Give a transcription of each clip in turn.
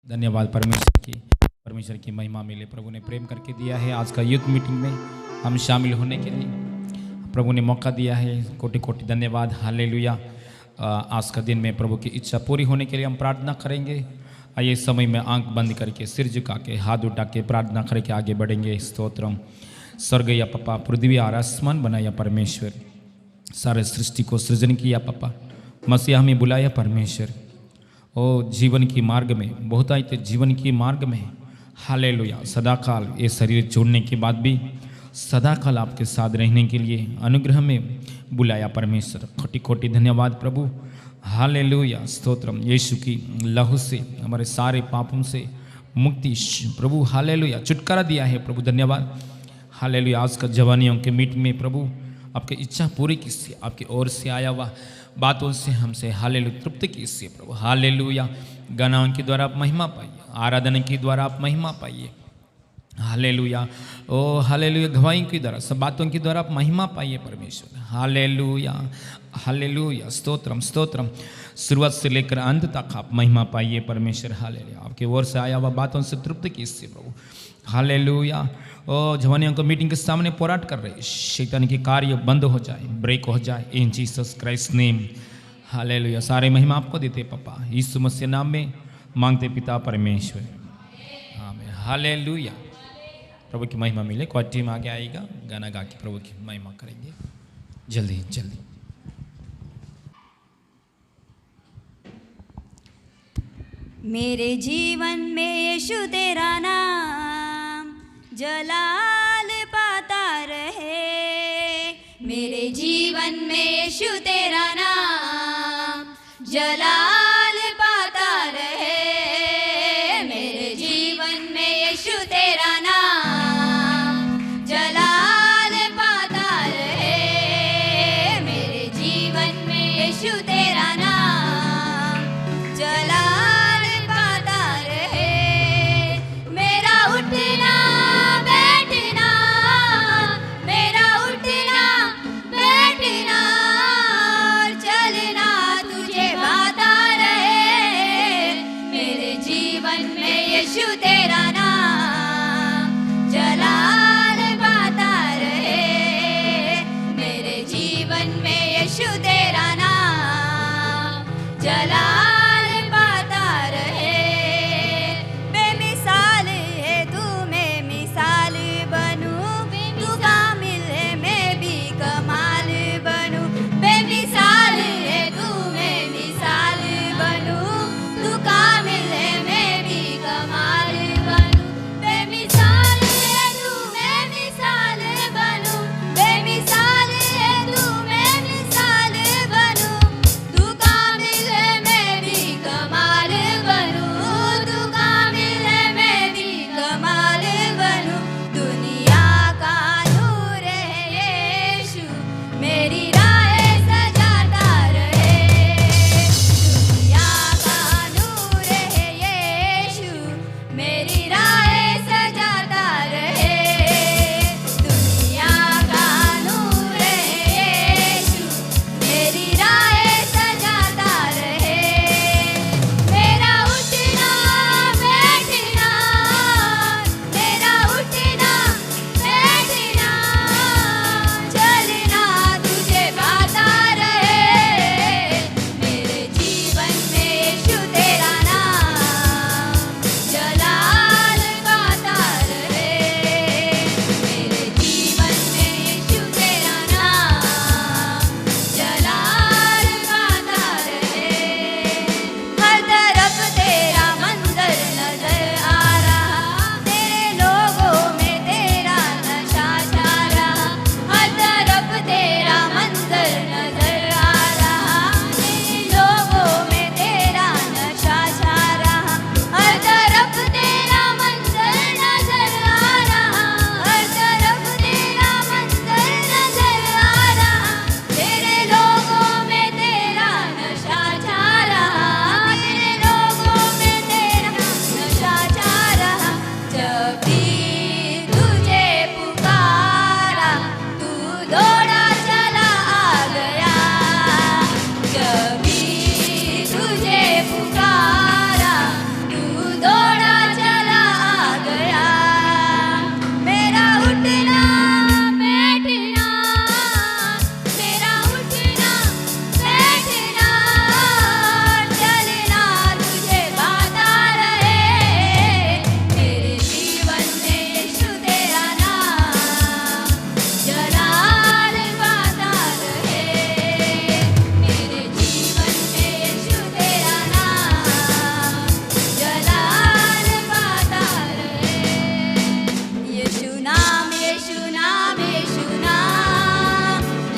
धन्यवाद परमेश्वर की महिमा मिले। प्रभु ने प्रेम करके दिया है आज का यूथ मीटिंग में हम शामिल होने के लिए प्रभु ने मौका दिया है। कोटि कोटि धन्यवाद। हालेलुया। आज का दिन में प्रभु की इच्छा पूरी होने के लिए हम प्रार्थना करेंगे। आइए समय में आंख बंद करके सिर झुका के हाथ उठा के प्रार्थना करके आगे बढ़ेंगे। स्तोत्रम। स्वर्ग या पप्पा, पृथ्वी और आसमान बनाया परमेश्वर, सारे सृष्टि को सृजन किया पप्पा, मसीहा हमें बुलाया परमेश्वर। ओ जीवन की मार्ग में बहुत आई तो जीवन की मार्ग में हालेलुया सदाकाल ये शरीर छोड़ने के बाद भी सदाकाल आपके साथ रहने के लिए अनुग्रह में बुलाया परमेश्वर। कोटि कोटि धन्यवाद प्रभु। हालेलुया स्तोत्रम। यीशु की लहू से हमारे सारे पापों से मुक्ति प्रभु हालेलुया छुटकारा दिया है प्रभु। धन्यवाद। हालेलुया। आज का जवानियों के मीट में प्रभु आपकी इच्छा पूरी कीजिए। आपकी ओर से आया हुआ बातों से हमसे हालेलुया तृप्त कीजिए प्रभु। हालेलुया। गानों के द्वारा आप महिमा पाइए, आराधना के द्वारा आप महिमा पाइए। हालेलुया। ओ हालेलुया। गवाही के द्वारा सब बातों के द्वारा आप महिमा पाइए परमेश्वर। Hallelujah hallelujah stotram stotram. शुरुआत से लेकर अंत तक आप महिमा पाइए परमेश्वर। हालेलुया। आपकी ओर से आया हुआ बातों से तृप्त कीजिए प्रभु। हालेलुया। ओ जवानियों को मीटिंग के सामने पोराट कर रहे शैतान के कार्य बंद हो जाए, ब्रेक हो जाए इन जीसस क्राइस्ट नेम। हालेलुया। सारे महिमा आपको देते पापा, यीशु मसीह नाम में मांगते पिता परमेश्वर, आमीन। हालेलुया। प्रभु की महिमा मिले। कोई टीम आगे आएगा, गाना गा के प्रभु की महिमा करेंगे जल्दी जल्दी। मेरे जीवन में यीशु तेरा नाम जलाल पाता रहे। मेरे जीवन में यीशु तेरा नाम जलाल पाता रहे। मेरे जीवन में यीशु तेरा नाम जलाल पाता रहे। मेरे जीवन में यीशु तेरा नाम जलाल पाता रहे। मेरा उठना बैठना, मेरा उठना बैठना और चलना तुझे भाता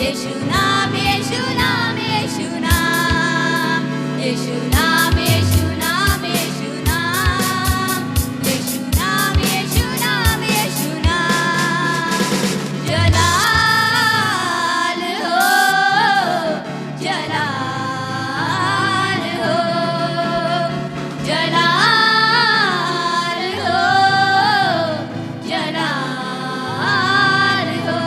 यीशु नाम यीशु नाम यीशु नाम यीशु नाम यीशु नाम यीशु नाम यीशु नाम यीशु नाम यीशु नाम जलाल हो जलाल हो जलाल हो जलाल हो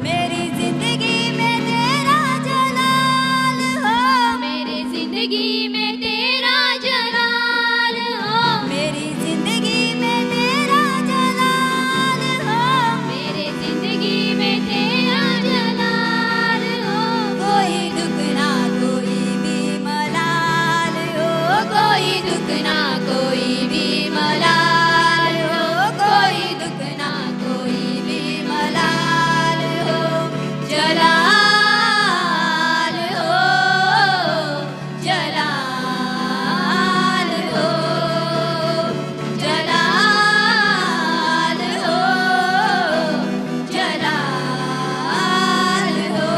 मेरी जिंदगी में तेरा जलाल हो मेरी जिंदगी में तेरा जलाल हो मेरी जिंदगी में तेरा जलाल हो मेरी जिंदगी में तेरा जलाल हो कोई दुख ना कोई भी मलाल हो कोई दुख ना कोई भी मलाल हो कोई दुख ना कोई भी मलाल हो जलाल हो जलाल हो जलाल हो जलाल हो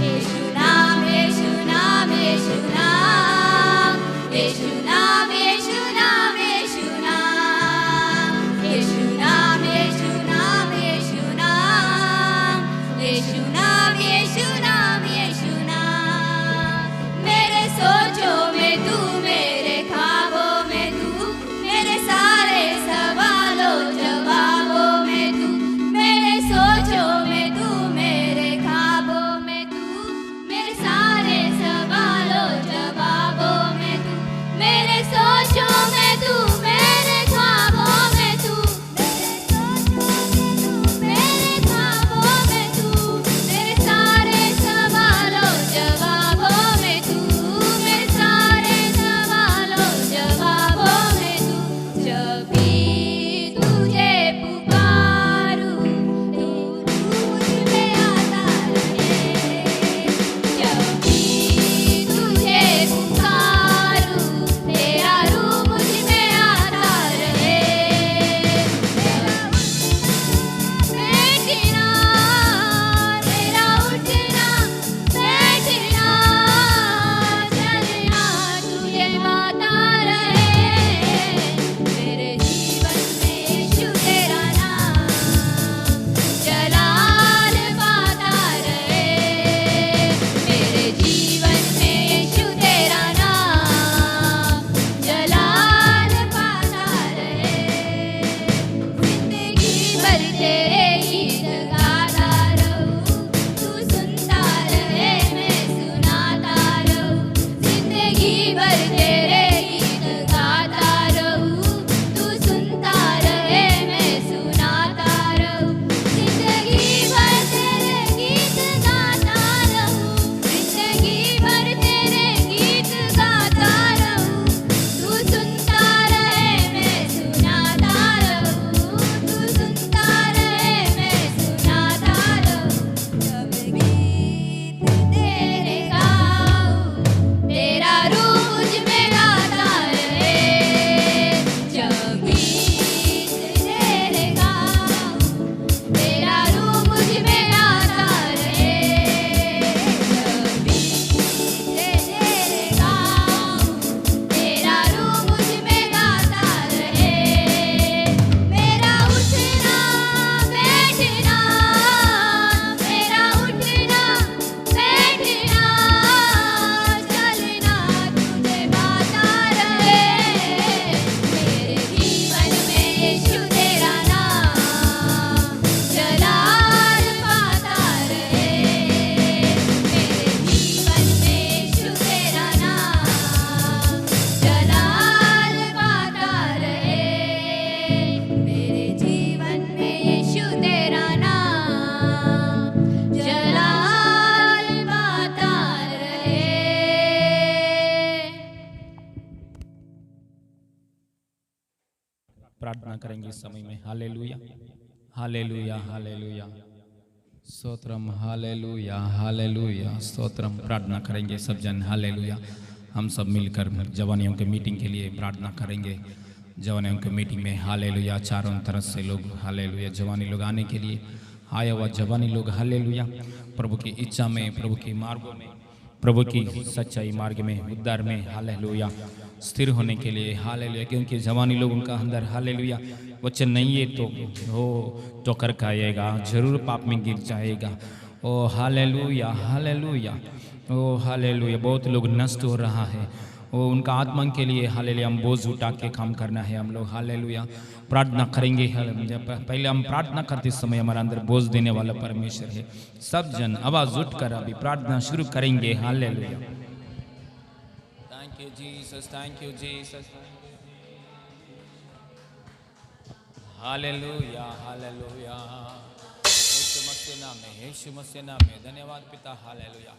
यीशु नाम यीशु नाम यीशु नाम यीशु नाम यीशु नाम यीशु नाम यीशु नाम यीशु नाम यीशु नाम यीशु नाम यीशु नाम यीशु नाम मेरे सोचों में तू मेरे ख्वाबों में तू मेरे सारे सवालों जवाबों में तू मेरे सोचों में तू मेरे ख्वाबों में तू मेरे सारे सवालों जवाबों में तू मेरे सोचों में तू मेरे ख्वाबों में तू मेरे ख्वाबों में तू मेरे सारे सवालों जवाबों में तू मेरे सारे सवालों जवाबों में तू जब भी तुझे पुकारूं तू मुझ में आता रहे जब भी तुझे पुकारूं तेरा रूह मुझ में आता रहे बैठना तेरा उठना बैठना चलना तुझे आता रहे मेरे जीवन में यीशु तेरा नाम जलाल पाता रहे मेरे जीवन में यीशु तेरा नाम जलाल पाता रहे जिंदगी भर तेरे गीत गाता रहूं तू सुनता रहे मैं सुनाता रहूं जिंदगी भर तेरे गीत गाता रहूं तू सुनता रहे मैं सुनाता रहूं जिंदगी भर तेरे गीत गाता रहूं जिंदगी भर तेरे गीत गाता रहूं तू सुनता रहे मैं सुनाता रहूं तू सुनता रहे मैं सुनाता रहूं जब गीत तेरे गाऊं तेरा रूह मुझ में गाता रहे जब गीत तेरे गाऊं तेरा रूह मुझ में गाता रहे जब गीत तेरे गाऊं तेरा रूह मुझ में गाता रहे मेरा उठना बैठना मेरा उठना बैठना चलना तुझे गाता रहे मेरे जीवन में यीशु तेरा नाम जलाल पाता रहे मेरे जीवन में यीशु तेरा नाम जलाल पाता रहे मेरे जीवन में यीशु तेरा नाम जलाल पाता रहे प्रार्थना करेंगे इस समय में hallelujah hallelujah hallelujah stotram hallelujah hallelujah stotram प्रार्थना करेंगे सब जन हालेलुया हम सब मिलकर जवानियों के मीटिंग के लिए प्रार्थना करेंगे जवानियों की मीटिंग में हालेलुया चारों तरफ से लोग हालेलुया जवानी लोग आने के लिए आया हुआ जवानी लोग हालेलुया प्रभु की इच्छा में, प्रभु के मार्गों में, प्रभु की सच्चाई मार्ग में, उद्धार में हालेलुया स्थिर होने के लिए हालेलुया। क्योंकि जवानी लोगों का अंदर हालेलुया वचन नहीं है तो वो ठोकर खाएगा, जरूर पाप में गिर जाएगा। ओ हालेलुया हालेलुया, ओ हालेलुया। बहुत लोग नष्ट हो रहा है, वो उनका आत्मा के लिए हालेलुया हम बोझ उठा के काम करना है हम लोग हालेलुया। प्रार्थना करेंगे, पहले हम प्रार्थना करते समय हमारे अंदर बोझ देने वाला परमेश्वर है। सब जन आवाज उठकर अभी प्रार्थना शुरू करेंगे hallelujah. Thank you Jesus, thank you Jesus, hallelujah hallelujah. यीशु मसीह नाम में, यीशु मसीह नाम में धन्यवाद पिता हालेलुया।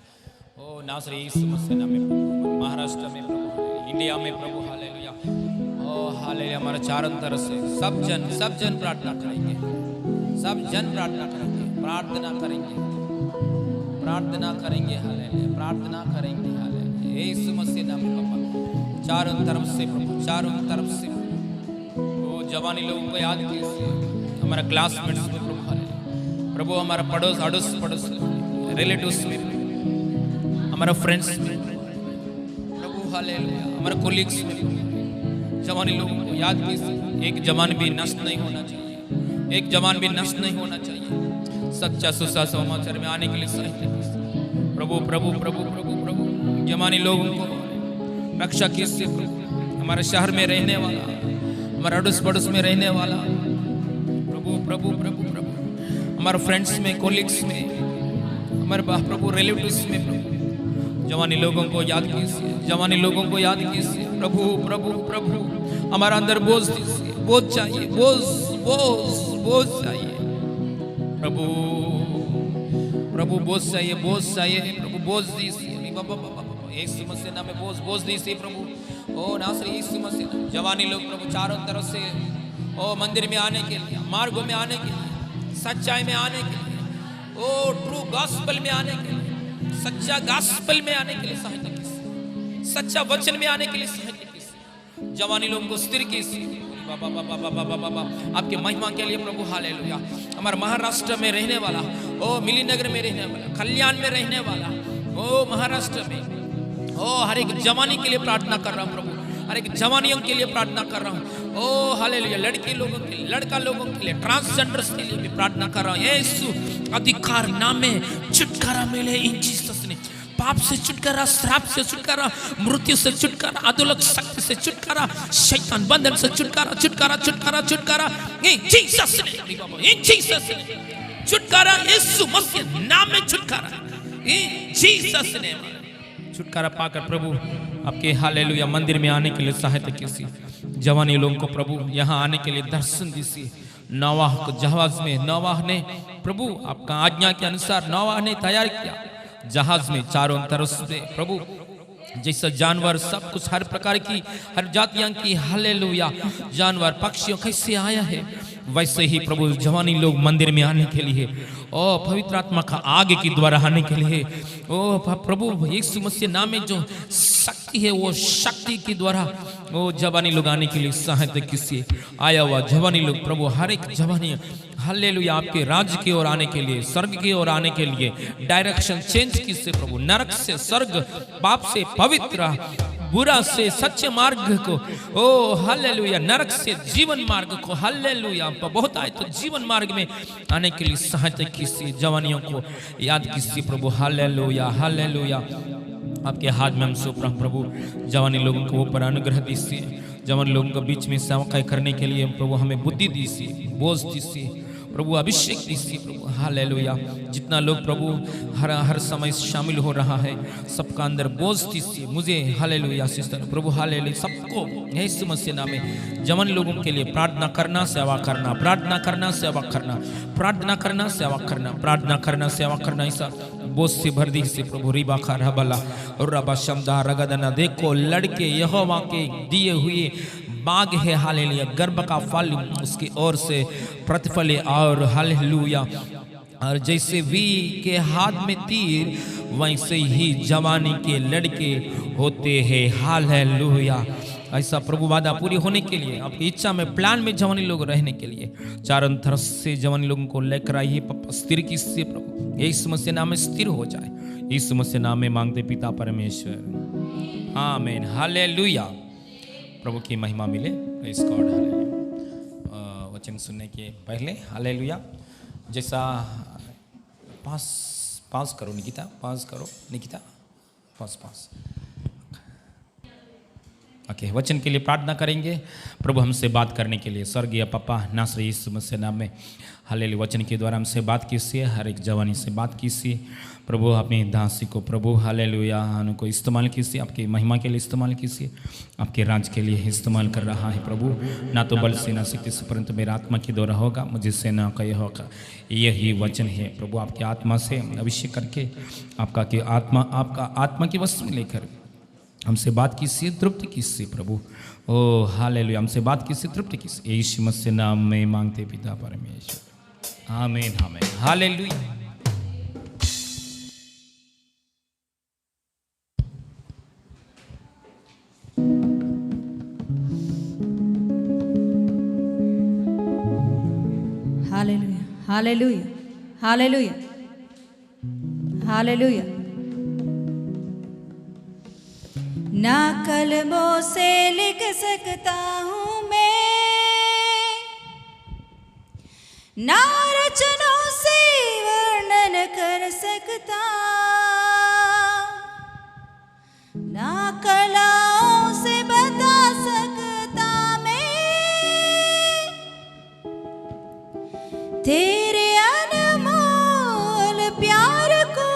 ओ नासरी यीशु मसीह नाम में प्रभु, महाराष्ट्र में प्रभु, इंडिया में प्रभु हालेलुया। ओ हालेलुया। हमारे चारों तरफ से सब जन प्रार्थना करेंगे, सब जन प्रार्थना करेंगे, प्रार्थना करेंगे, प्रार्थना करेंगे हालेलुया, प्रार्थना करेंगे हालेलुया। यीशु मसीह नाम में पापा चारों तरफ से प्रभु, चारों तरफ से वो जवानी लोगों को याद कीजिए, हमारा क्लासमेट्स में प्रभु हालेलुया, प्रभु हमारा अड़ोस पड़ोस रिलेटिव्स में, हमारा फ्रेंड्स में प्रभु हालेलुया, हमारे कोलीग्स में जवानी लोगों को याद कीजिए। एक जवान भी नष्ट नहीं होना चाहिए, एक जवान भी नष्ट नहीं होना चाहिए। सच्चा सुसमाचार में आने के लिए सहायता कीजिए प्रभु प्रभु प्रभु प्रभु प्रभु। जवानी लोगों को रक्षा कीजिए प्रभु, हमारे शहर में रहने वाला, हमारे अड़ोस पड़ोस में रहने वाला प्रभु प्रभु प्रभु प्रभु, हमारे फ्रेंड्स में, कोलीग्स में, हमारे प्रभु रिलेटिव्स में प्रभु जवानी लोगों को याद कीजिए, जवानी लोगों को याद कीजिए प्रभु प्रभु प्रभु। हमारा अंदर बोझ दीजिए, बोझ चाहिए, बोझ चाहिए प्रभु प्रभु, बोझ चाहिए, बोझ चाहिए प्रभु, बोझ दीजिए यीशु मसीह नाम में, बोझ दीजिए प्रभु। ओ नासरी यीशु मसीह, जवानी लोग प्रभु चारों तरफ से ओ मंदिर में आने के लिए, मार्गों में आने के लिए, सच्चाई में आने के लिए, ओ ट्रू गॉस्पेल में आने के लिए, सच्चा गॉस्पेल में आने के लिए सहायता कीजिए, सच्चा वचन में आने के लिए सहायता कीजिए। जवानी लोगों को स्थिर कीजिए बाबा, आपके महिमा के लिए प्रभु हालेलुया। हमारे महाराष्ट्र में रहने वाला, ओ मिलीनगर में रहने वाला, कल्याण में रहने वाला, ओ महाराष्ट्र में, ओ हर एक जवानी के लिए प्रार्थना कर रहा हूँ प्रभु, हर एक जवानियों के लिए प्रार्थना कर रहा हूँ। ओ हालेलुया। लड़की लोगों के लिए, लड़का लोगों के लिए, ट्रांसजेंडर्स के लिए भी प्रार्थना कर रहा हूँ। यीशु अधिकार नाम में छुटकारा मिले इन जीसस ने। पाप से छुटकारा, श्राप से छुटकारा, मृत्यु से छुटकारा, अधोलोक शक्ति से छुटकारा, शैतान बंधन से छुटकारा, छुटकारा छुटकारा छुटकारा इन जीसस ने, इन जीसस ने छुटकारा, यीशु मसीह नाम में छुटकारा, इन जीसस ने छुटकारा पाकर प्रभु आपके हालेलुया मंदिर में आने के लिए सहायता कीजिए। जवानी लोगों को प्रभु यहाँ आने के लिए दर्शन दीजिए। नोवाह को जहाज में, नोवाह ने प्रभु आपका आज्ञा के अनुसार नोवाह ने तैयार किया जहाज में, चारों तरफ से प्रभु जैसे जानवर सब कुछ, हर प्रकार की, हर जातियां की हालेलुया जानवर पक्षियों कैसे आया है, वैसे ही प्रभु जवानी लोग मंदिर में आने के लिए, ओ पवित्र आत्मा का आगे की द्वारा आने के लिए, ओ प्रभु यीशु मसीह नाम में जो शक्ति है, वो शक्ति की द्वारा वो जवानी लोग आने के लिए सहायता कीजिए। आया हुआ जवानी लोग प्रभु, हर एक जवानी हालेलुया आपके राज्य की ओर आने के लिए, स्वर्ग की ओर आने के लिए डायरेक्शन चेंज कीजिए प्रभु। नरक से स्वर्ग, पाप से पवित्र, बुरा से सच्चे मार्ग को, ओ हालेलुया, नरक से जीवन मार्ग को हालेलुया, बहुत आए तो जीवन मार्ग में आने के लिए सहायता कीजिए। जवानियों को याद कीजिए प्रभु हालेलुया हालेलुया। आपके हाथ में हम सौंप रहे हैं प्रभु, जवानी लोगों को ऊपर अनुग्रह दीजिए, जवान लोगों के बीच में सेवा करने के लिए प्रभु हमें बुद्धि दीजिए, बोझ दीजिए प्रभु, अभिषेक दीजिए प्रभु हालेलुया। जितना लोग प्रभु हर समय शामिल हो रहा है, सबका अंदर बोझ दीजिए मुझे हालेलुया सिस्टर प्रभु हालेलुया। सबको यीशु मसीह नाम में जवान लोगों के लिए प्रार्थना करना, सेवा करना, प्रार्थना करना, सेवा करना, प्रार्थना करना, सेवा करना, प्रार्थना करना, सेवा करना, ऐसा बोझ से भर दीजिए प्रभु। रिबा खा रबला और रबा शमदा रगदना, देखो लड़के यहोवा के दिए हुए बाग है हालेलुया, गर्भ का फल उसकी ओर से प्रतिफल और हालेलुया। और जैसे वी के हाथ में तीर, वैसे ही जवानी के लड़के होते हैं हालेलुया। ऐसा प्रभु वादा पूरी होने के लिए, आपकी इच्छा में, प्लान में जवानी लोग रहने के लिए चारों तरफ से जवानी लोगों को लेकर आइए पापा। स्थिर कीजिए प्रभु, यीशु मसीह नाम में स्थिर हो जाए। यीशु मसीह नाम में मांगते पिता परमेश्वर, आमीन, हालेलुया। प्रभु की महिमा मिले। Praise God, hallelujah. वचन सुनने के पहले हालेलुया, जैसा पास करो निकिता, पास करो निकिता, पास। ओके, वचन के लिए प्रार्थना करेंगे। प्रभु हमसे बात करने के लिए स्वर्गीय पापा नासरी यीशु मसीह नाम में हालेलुया, वचन के द्वारा हमसे बात कीजिए, हर एक जवानी से बात कीजिए प्रभु। अपनी दासी को प्रभु हालेलुया उनको इस्तेमाल कीजिए, आपकी महिमा के लिए इस्तेमाल कीजिए, आपके राज के लिए इस्तेमाल कर रहा है प्रभु। ना तो बल से ना शक्ति से परंतु मेरा आत्मा के द्वारा होगा, मुझसे ना कहीं होगा। यही वचन है प्रभु, आपकी आत्मा से अभिषेक करके आपका आत्मा की वस्तु में लेकर हमसे बात कीजिए, तृप्ति कीजिए प्रभु। ओ हालेलुया, हमसे बात कीजिए, तृप्ति कीजिए। यीशु मसीह नाम में मांगते पिता परमेश्वर, आमीन, आमीन, hallelujah. Hallelujah, hallelujah, hallelujah, hallelujah. ना कलमों से लिख सकता हूँ मैं, ना रचनों से वर्णन कर सकता, ना कलाओं से बता सकता मैं तेरे अनमोल प्यार को।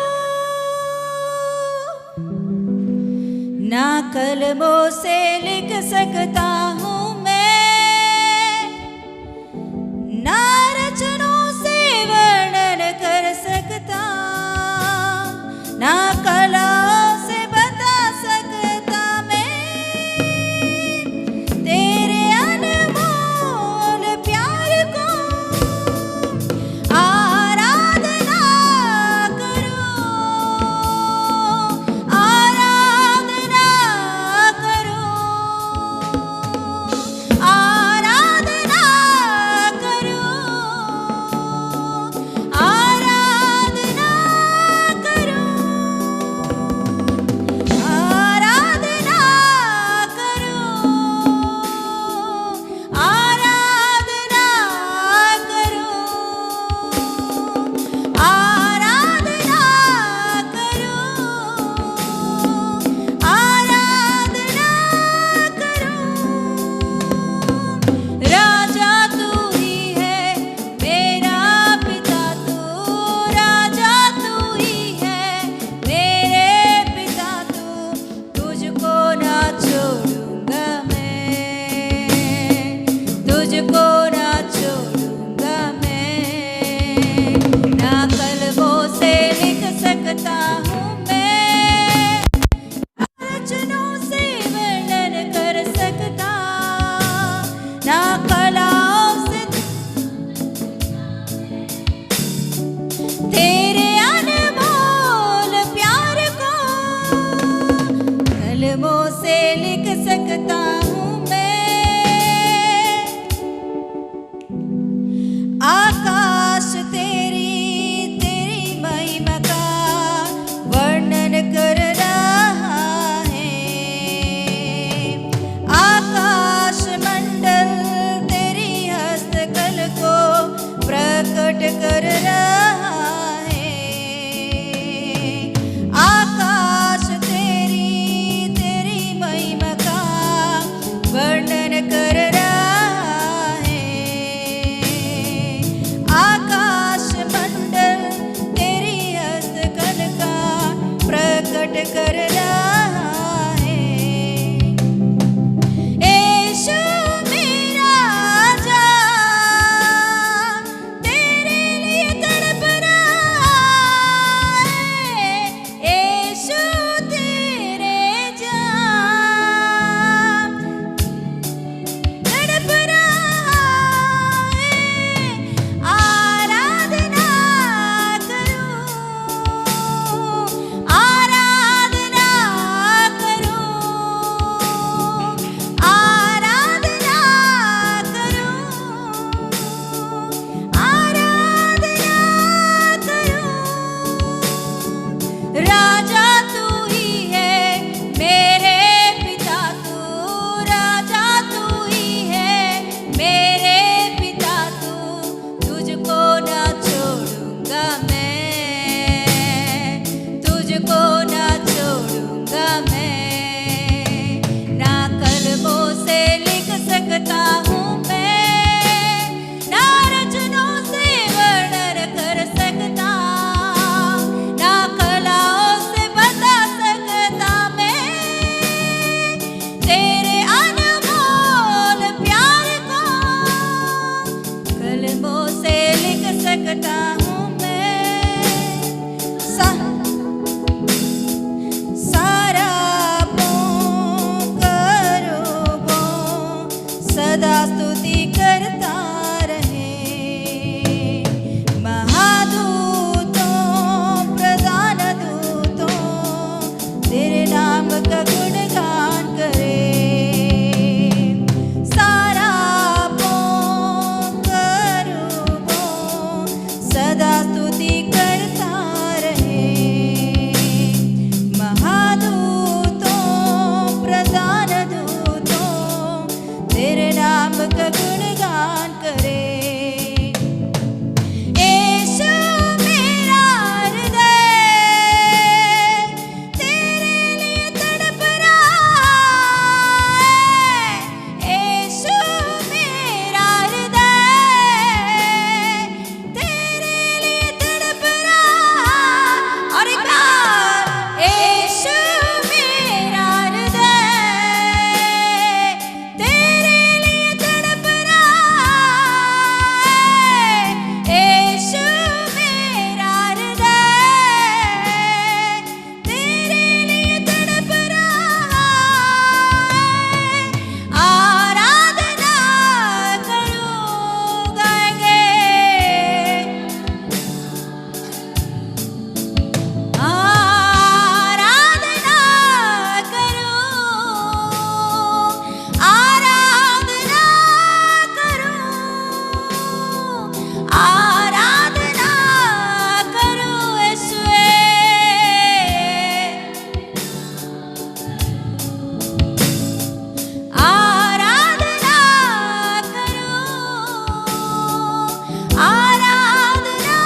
ना कलमों से लिख सकता हूँ मैं, ना रचनों से वर्णन कर सकता, ना कलाओं से बता सकता मैं तेरे अनमोल प्यार को। आराधना करो, आराधना करो, आराधना करो, आराधना करो, आराधना करो, आराधना करो, आराधना करो, आराधना करो। राजा तू ही है मेरा पिता, तू राजा तू ही है मेरे पिता, तू तुझको ना छोड़ूंगा मैं, तुझको ना छोड़ूंगा मैं। ना कलमों से लिख सकता हूँ मैं, रचनों से वर्णन कर सकता, ना कलाओं से तेरे अनमोल प्यार को। कलमों से लिख सकता हूँ मैं, आकाश तेरी महिमा का वर्णन कर रहा है, आकाश मंडल तेरी हस्तकल को प्रकट कर रहा है, आकाश तेरी महिमा का वर्णन कर रहा है, आकाश मंडल तेरी हस्तकल का प्रकट कर रहा है। यीशु मेरा राजा तेरे लिए तड़प रहा है, यीशु तेरे जान तड़प रहा है। सकता हूँ मैं। सारा करो सदा स्तुति करता रहे। महादूतों प्रधान दूतों तेरे नाम का गुणगान करे। सारा सदा स्तुति करता रहे। महादूतों प्रधान दूतों तेरे नाम का गुणगान करे। यीशु मेरा हृदय तेरे लिए तड़प रहा है। यीशु मेरा हृदय तेरे लिए तड़प रहा। और एक बार यीशु मेरा हृदय तेरे लिए तड़प रहा है। यीशु मेरा हृदय तेरे लिए तड़प रहा है। आराधना करूं गाएंगे। आराधना करूं, आराधना करूं, आराधना करूं यीशुए। आराधना करूं, आराधना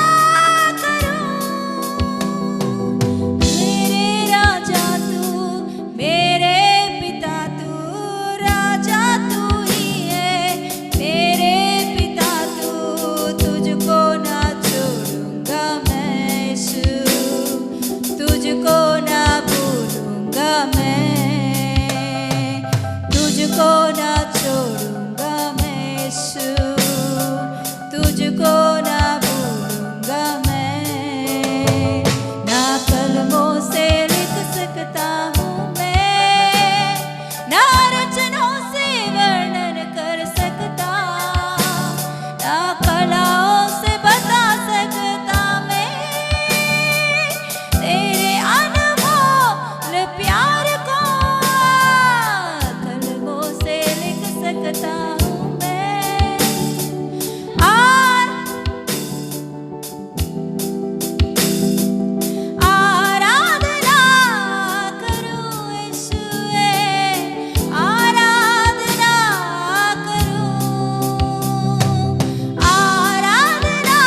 करूं। मेरे राजा तू, मेरे पिता तू, राजा तू ही है मेरे पिता तू। तुझको ना छोड़ूंगा मैं यीशु, तुझको ना भूलूंगा मैं। तुझको ना छोड़ूंगा मैं यीशु, तुझको ना भूलूंगा मैं। ना कलमों से लिख सकता हूँ मैं, ना रचनों से वर्णन कर सकता, ना कलाओं से बता सकता मैं तेरे अनमोल प्यार को। कलमों से लिख सकता हूँ मैं। आराधना करूं यीशुए, आराधना करूं, आराधना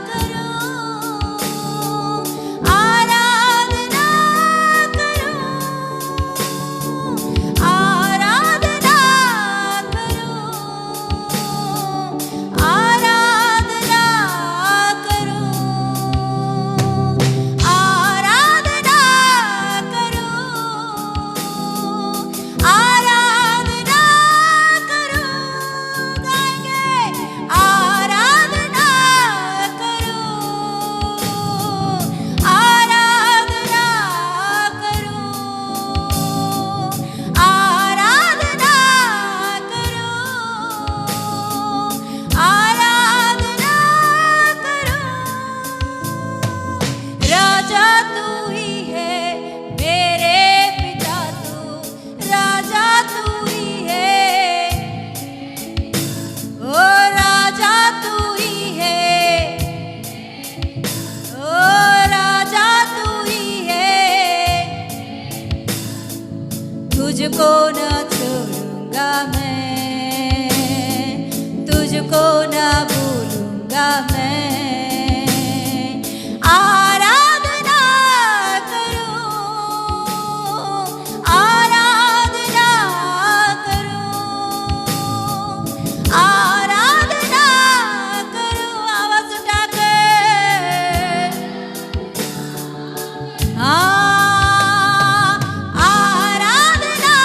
करूं, आराधना करूं, आराधना करूं, आराधना करूं, आराधना करूं, आराधना करूं गाएंगे। आराधना करूं, आराधना करूं, आराधना करूं, आराधना करूं। राजा तू ही है मेरे पिता तू, राजा तू ही है। ओ राजा तू ही है, ओ राजा तू ही है। तुझको ना छोड़ूंगा मैं, तुझको ना भूलूंगा मैं। आराधना करूं, आराधना करूं, आराधना करूं। आवाज उठाकर आराधना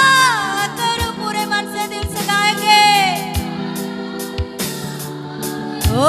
करूं। पूरे मन से दिल से गाएंगे। ओ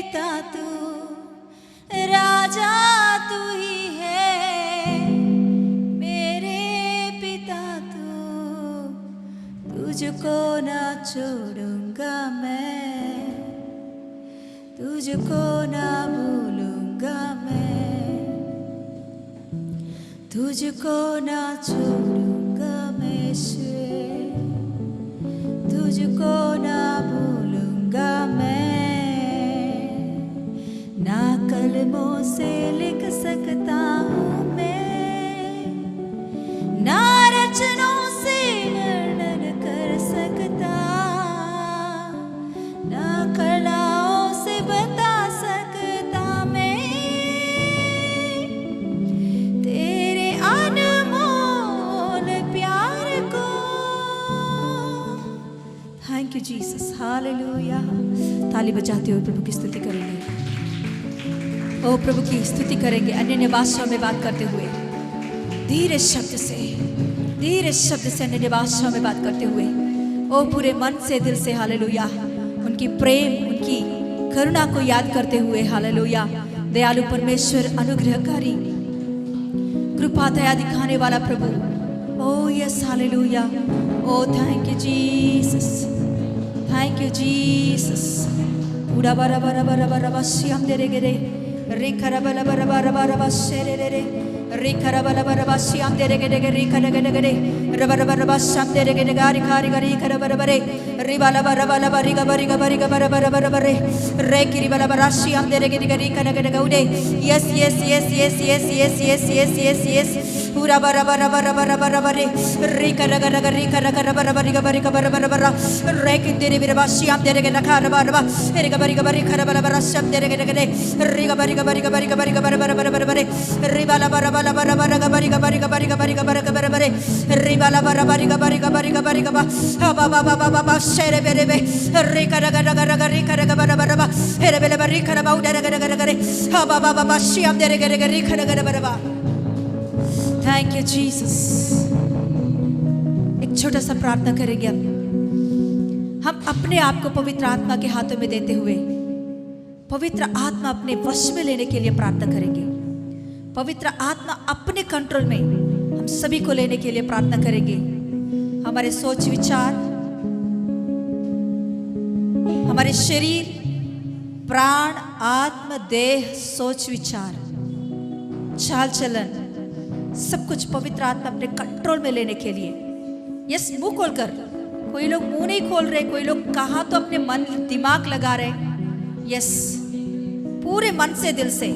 पिता तू, राजा तू ही है मेरे पिता तू, तुझको ना छोड़ूंगा मैं, तुझको ना भूलूंगा मैं, तुझको ना छोड़ूंगा मैं ईश्वर, तुझको ना भूलूंगा मैं, ना कलमों से लिख सकता हूँ मैं, ना रचनों से वर्णन कर सकता, ना कलाओं से बता सकता मैं तेरे अनमोल प्यार को। Thank you Jesus, hallelujah. ताली बजाते हुए प्रभु की स्तुति करेंगे। ओ प्रभु की स्तुति करेंगे अन्य भाषाओं में बात करते हुए, धीरे शब्द से, धीरे शब्द से अन्य भाषाओं में बात करते हुए, ओ पूरे मन से दिल से हालेलुया, उनकी प्रेम उनकी करुणा को याद करते हुए हालेलुया। दयालु परमेश्वर, अनुग्रहकारी, कृपा दया दिखाने वाला प्रभु, oh yes hallelujah. Oh thank you Jesus, thank you Jesus. उड़ा बरा बरा बरा बरा बश्याम दे रे गे रे खरा बला बरा बरा बरा बशे रे रे रे खरा बला बरा बश्याम दे रे गे रे खरा गे गे रे बरा बरा बश्याम दे रे गे गारी खारी गारी खरा बरा बरे रे बला बरा बला बरी गा बरी गा बरी गा बरा बरा बरा बरे रे किरी बला बरा श्याम दे रे गे रे खरा गे गे उडे yes yes yes yes yes yes yes yes yes yes पूरा बरा बरा बरा बरा बरा बरे रे खरा गा गा रे खरा खरा बरा बरी गा बरा बरा बरा रे कि दे रे बरा बश्याम दे रे गे खरा बरा रे गा बरी खरा बरा बरा श्याम दे रे गे रे गा बरी गा बरी गा बरी गा बरी गा बरा बरा बरा बरे रे बला बरा बला बरा बरा गा बरी गा बरी गा बरी गा बरी गा बरा गा बरा बरे रे बला बरा बरी गा बरी गा बरी गा बरी गा बा बा बा बा बा बा शेरे बेरे बे रे खरा गा गा गा रे खरा गा बरा बरा बा रे बेले बरी खरा बा उडा गा गा गा रे बा बा बा श्याम दे रे गे रे खरा गा बरा बा। Thank you Jesus. एक छोटा सा प्रार्थना करेंगे अब हम अपने आप को पवित्र आत्मा के हाथों में देते हुए, पवित्र आत्मा अपने वश में लेने के लिए प्रार्थना करेंगे। पवित्र आत्मा अपने कंट्रोल में हम सभी को लेने के लिए प्रार्थना करेंगे। हमारे सोच विचार, हमारे शरीर, प्राण, आत्मा, देह, सोच विचार, चाल चलन, सब कुछ पवित्र आत्मा अपने कंट्रोल में लेने के लिए। यस, मुंह खोलकर, कोई लोग मुंह नहीं खोल रहे, कोई लोग कहाँ तो अपने मन दिमाग लगा रहे। यस, पूरे मन से दिल से।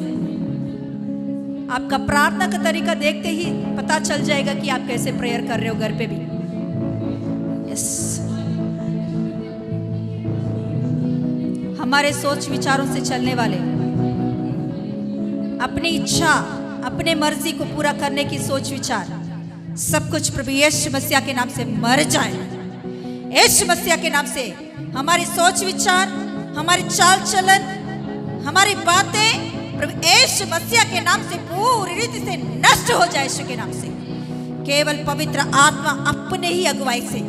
आपका प्रार्थना का तरीका देखते ही पता चल जाएगा कि आप कैसे प्रेयर कर रहे हो घर पे भी। यस, हमारे सोच विचारों से चलने वाले, अपनी इच्छा अपने मर्जी को पूरा करने की सोच विचार, सब कुछ प्रभु यीशु मसीह के नाम से मर जाए। यीशु मसीह के नाम से हमारी सोच विचार, हमारी चाल चलन, हमारी बातें प्रभु यीशु मसीह के नाम से पूरी रीति से नष्ट हो जाए। यीशु के नाम से केवल पवित्र आत्मा अपने ही अगुवाई से,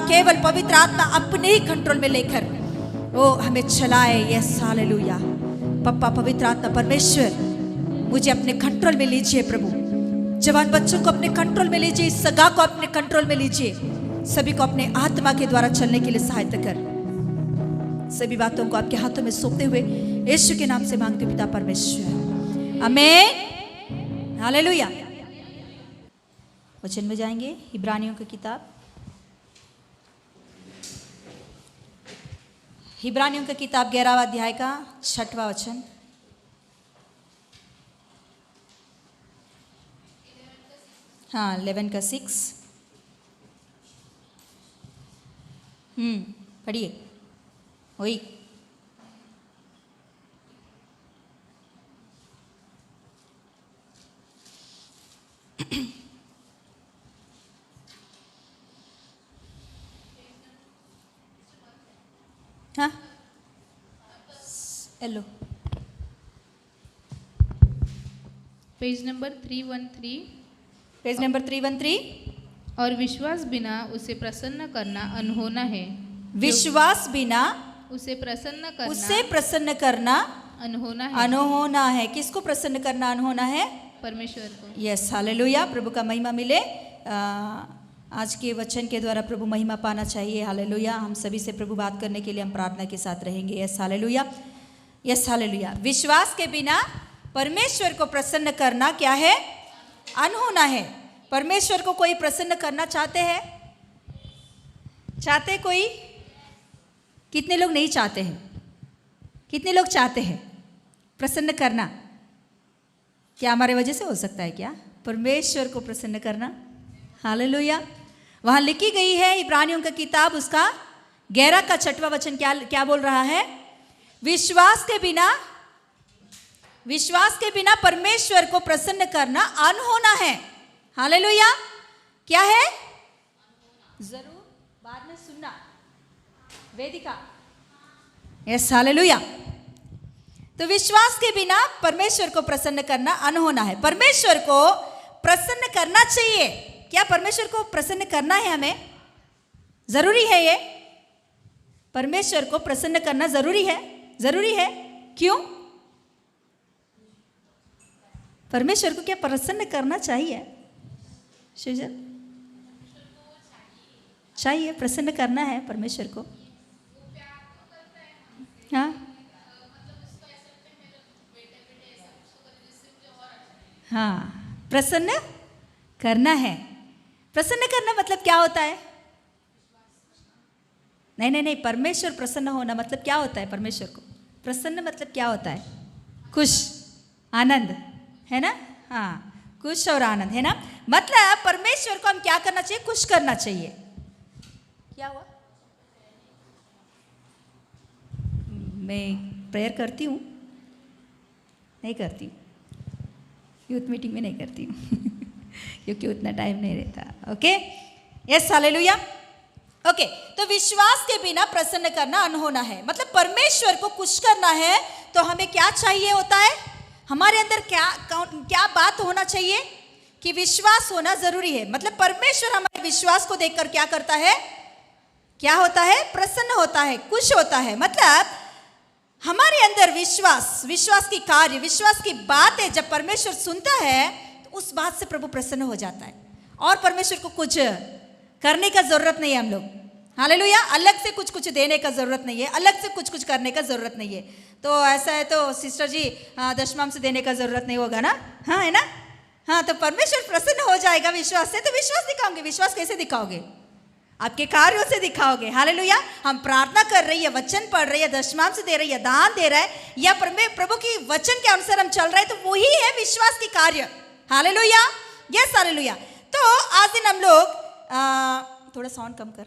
केवल पवित्र आत्मा अपने ही कंट्रोल में लेकर वो हमें चलाए। Yes, hallelujah. पप्पा पवित्र आत्मा परमेश्वर, मुझे अपने कंट्रोल में लीजिए प्रभु। जवान बच्चों को अपने कंट्रोल में लीजिए, इस सगा को अपने कंट्रोल में लीजिए। सभी को अपने आत्मा के द्वारा चलने के लिए सहायता कर। सभी बातों को आपके हाथों में सौंपते हुए यीशु के नाम से मांगते पिता परमेश्वर, आमीन, हालेलुया। वचन में जाएंगे, इब्रानियों की किताब, इब्रानियों की किताब 11वां अध्याय का 6वां वचन। हाँ, 11 का 6। पढ़िए वही। हाँ, hello, page number 313। Page number 313। और विश्वास बिना उसे प्रसन्न करना अनहोना है। विश्वास बिना उसे प्रसन्न करना उसे प्रसन्न करना अनहोना है अनहोना है। किसको प्रसन्न करना अनहोना है? परमेश्वर को। यस, हालेलुया, प्रभु का महिमा मिले। आज के वचन के द्वारा प्रभु महिमा पाना चाहिए। हालेलुया, हम सभी से प्रभु बात करने के लिए हम प्रार्थना के साथ रहेंगे। Yes hallelujah, yes hallelujah. विश्वास के बिना परमेश्वर को प्रसन्न करना क्या है? अनहोना है। परमेश्वर को कोई प्रसन्न करना चाहते हैं? चाहते कोई? कितने लोग नहीं चाहते हैं? कितने लोग चाहते हैं प्रसन्न करना? क्या हमारे वजह से हो सकता है क्या परमेश्वर को प्रसन्न करना? हालेलुया। वहाँ लिखी गई है इब्रानियों का किताब, उसका 11 का 6वां वचन क्या बोल रहा है? विश्वास के बिना परमेश्वर को प्रसन्न करना अनहोना है। हालेलुया। क्या है? जरूर बाद में सुनना वेदिका। Yes hallelujah. तो विश्वास के बिना परमेश्वर को प्रसन्न करना अनहोना है। परमेश्वर को प्रसन्न करना चाहिए। क्या परमेश्वर को प्रसन्न करना है? हमें जरूरी है ये। परमेश्वर को प्रसन्न करना जरूरी है। जरूरी है। क्यों? परमेश्वर को क्या प्रसन्न करना चाहिए? सुजन, चाहिए, प्रसन्न करना है परमेश्वर को। हाँ, हाँ, प्रसन्न करना है। प्रसन्न करना मतलब क्या होता है? नहीं, परमेश्वर प्रसन्न होना मतलब क्या होता है? परमेश्वर को प्रसन्न मतलब क्या होता है? खुश, आनंद, है ना? हाँ, खुश और आनंद, है ना? मतलब परमेश्वर को हम क्या करना चाहिए? खुश करना चाहिए। क्या हुआ? मैं प्रेयर करती हूँ? नहीं करती हूँ, यूथ मीटिंग में नहीं करती हूँ क्योंकि उतना टाइम नहीं रहता। Okay, yes hallelujah. ओके, तो विश्वास के बिना प्रसन्न करना अनहोना है। मतलब परमेश्वर को खुश करना है तो हमें क्या चाहिए होता है? हमारे अंदर क्या बात होना चाहिए? कि विश्वास होना जरूरी है। मतलब परमेश्वर हमारे विश्वास को देखकर क्या करता है? क्या होता है? प्रसन्न होता है, खुश होता है। मतलब हमारे अंदर विश्वास की कार्य, विश्वास की बातें जब परमेश्वर सुनता है तो उस बात से प्रभु प्रसन्न हो जाता है और परमेश्वर को कुछ करने का जरूरत नहीं है। हम लोग हालेलुया, अलग से कुछ देने का जरूरत नहीं है, अलग से कुछ करने का जरूरत नहीं है। तो ऐसा है तो सिस्टर जी, हाँ, दशमांश देने का जरूरत नहीं होगा ना? हाँ, है ना? हाँ, तो परमेश्वर प्रसन्न हो जाएगा विश्वास से। तो विश्वास दिखाओगे। विश्वास कैसे दिखाओगे? आपके कार्यों से दिखाओगे। हालेलुया। हम प्रार्थना कर रही है, वचन पढ़ रही है, दशमांश दे रही है, दान दे रहा है, या प्रभु की वचन के अनुसार हम चल रहे हैं, तो वही है विश्वास की कार्य। Hallelujah, yes hallelujah. तो आज दिन हम लोग थोड़ा साउंड कम कर।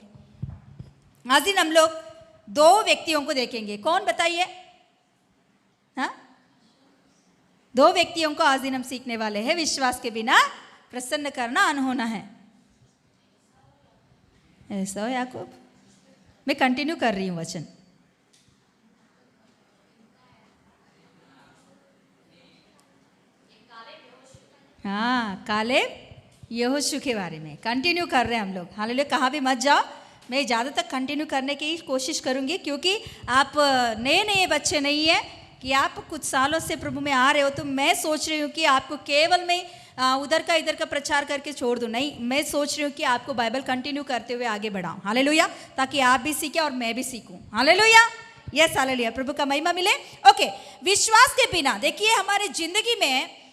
आज दिन हम लोग 2 व्यक्तियों को देखेंगे। कौन बताइए? हाँ, 2 व्यक्तियों को आज दिन हम सीखने वाले हैं। विश्वास के बिना प्रसन्न करना अनहोना है। ऐसा हो याकूब? मैं कंटिन्यू कर रही हूँ वचन। हाँ, कालेब यहोशू के बारे में कंटिन्यू कर रहे हैं हम लोग। हालेलुया, कहाँ भी मत जाओ। मैं ज़्यादा तक कंटिन्यू करने की कोशिश करूँगी, क्योंकि आप नए बच्चे नहीं हैं कि आप कुछ सालों से प्रभु में आ रहे हो। तो मैं सोच रही हूँ कि आपको केवल मैं उधर का इधर का प्रचार करके छोड़ दूँ। नहीं, मैं सोच रही हूँ कि आपको बाइबल कंटिन्यू करते हुए आगे बढ़ाऊँ। हालेलुया, ताकि आप भी सीखें और मैं भी सीखूँ। हालेलुया, यस हालेलुया, प्रभु का महिमा मिले। ओके, विश्वास के बिना देखिए हमारे जिंदगी में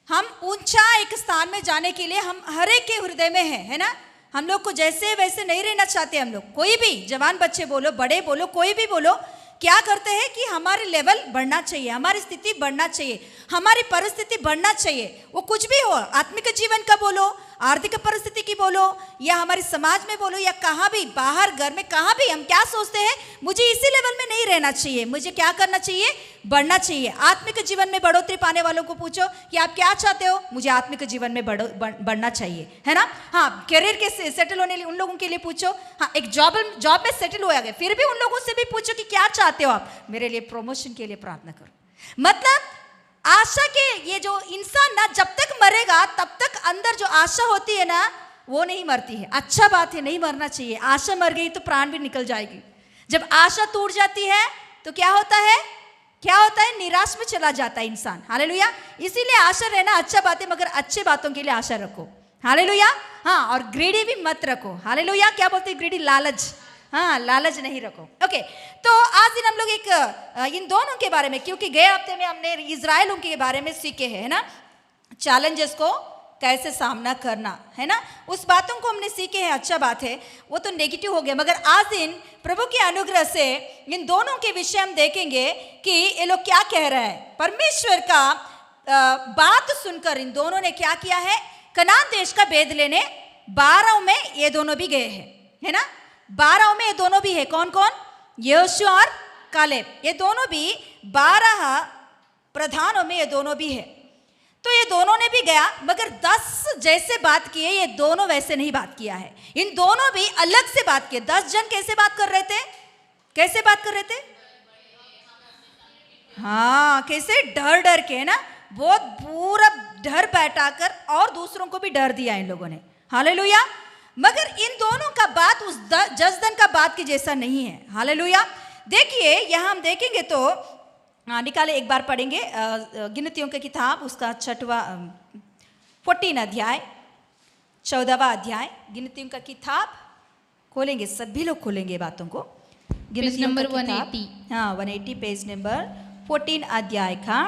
हम ऊंचा एक स्थान में जाने के लिए हम हर एक के हृदय में है ना? हम लोग को जैसे वैसे नहीं रहना चाहते। हम लोग कोई भी, जवान बच्चे बोलो, बड़े बोलो, कोई भी बोलो, क्या करते हैं कि हमारे लेवल बढ़ना चाहिए, हमारी स्थिति बढ़ना चाहिए, हमारी परिस्थिति बढ़ना चाहिए। वो कुछ भी हो, आत्मिक जीवन का बोलो, आर्थिक परिस्थिति की बोलो, या हमारे समाज में बोलो, या कहाँ भी, बाहर घर में, कहाँ भी हम क्या सोचते हैं? मुझे इसी लेवल में नहीं रहना चाहिए, मुझे क्या करना चाहिए? बढ़ना चाहिए। आत्मिक जीवन में बढ़ोतरी पाने वालों को पूछो कि आप क्या चाहते हो? मुझे आत्मिक जीवन में बढ़ना चाहिए, है ना? हाँ, करियर के सेटल होने उन लोगों के लिए पूछो। हाँ, एक जॉब में सेटल हो गए, फिर भी उन लोगों से भी पूछो कि क्या चाहते हो आप? मेरे लिए प्रमोशन के लिए प्रार्थना करो। मतलब आशा के ये जो इंसान ना जब तक मरेगा तब तक अंदर जो आशा होती है ना वो नहीं मरती है। अच्छा बात है, नहीं मरना चाहिए। आशा मर गई तो प्राण भी निकल जाएगी। जब आशा टूट जाती है तो क्या होता है? क्या होता है? निराश में चला जाता है इंसान। हालेलुया। इसीलिए आशा रहना अच्छा बात है, मगर अच्छे बातों के लिए आशा रखो। हालेलुया। हाँ, और ग्रीडी भी मत रखो। हालेलुया। क्या बोलते हैं ग्रीडी? लालच। हाँ, लालच नहीं रखो। ओके, तो आज दिन हम लोग एक इन दोनों के बारे में, क्योंकि गए हफ्ते में हमने इजराइलों के बारे में सीखे हैं, है ना, चैलेंजेस को कैसे सामना करना, है ना, उस बातों को हमने सीखे हैं। अच्छा बात है, वो तो नेगेटिव हो गया, मगर आज दिन प्रभु के अनुग्रह से इन दोनों के विषय हम देखेंगे कि ये लोग क्या कह रहे हैं। परमेश्वर का बात सुनकर इन दोनों ने क्या किया है? कनान देश का भेद लेने 12 में ये दोनों भी गए हैं, है ना। 12 में ये दोनों भी है। कौन कौन? यहोशू और कालेब। ये दोनों भी 12 प्रधानों में ये दोनों भी है। तो ये दोनों ने भी गया, मगर 10 जैसे बात किए, ये दोनों वैसे नहीं बात किया है। इन दोनों भी अलग से बात किए। 10 जन कैसे बात कर रहे थे? कैसे बात कर रहे थे? हाँ, कैसे? डर डर के, ना, बहुत पूरा डर बैठाकर और दूसरों को भी डर दिया इन लोगों ने। हालेलुया। मगर इन दोनों का बात उस 10 जन का बात के जैसा नहीं है। हालेलुया। देखिए, यहां हम देखेंगे तो निकाले, एक बार पढ़ेंगे गिनतियों की किताब, उसका 14 अध्याय, 14वां अध्याय, गिनतियों का किताब खोलेंगे, सभी लोग खोलेंगे बातों को। Page number 180। हाँ, 180 पेज नंबर 14 अध्याय का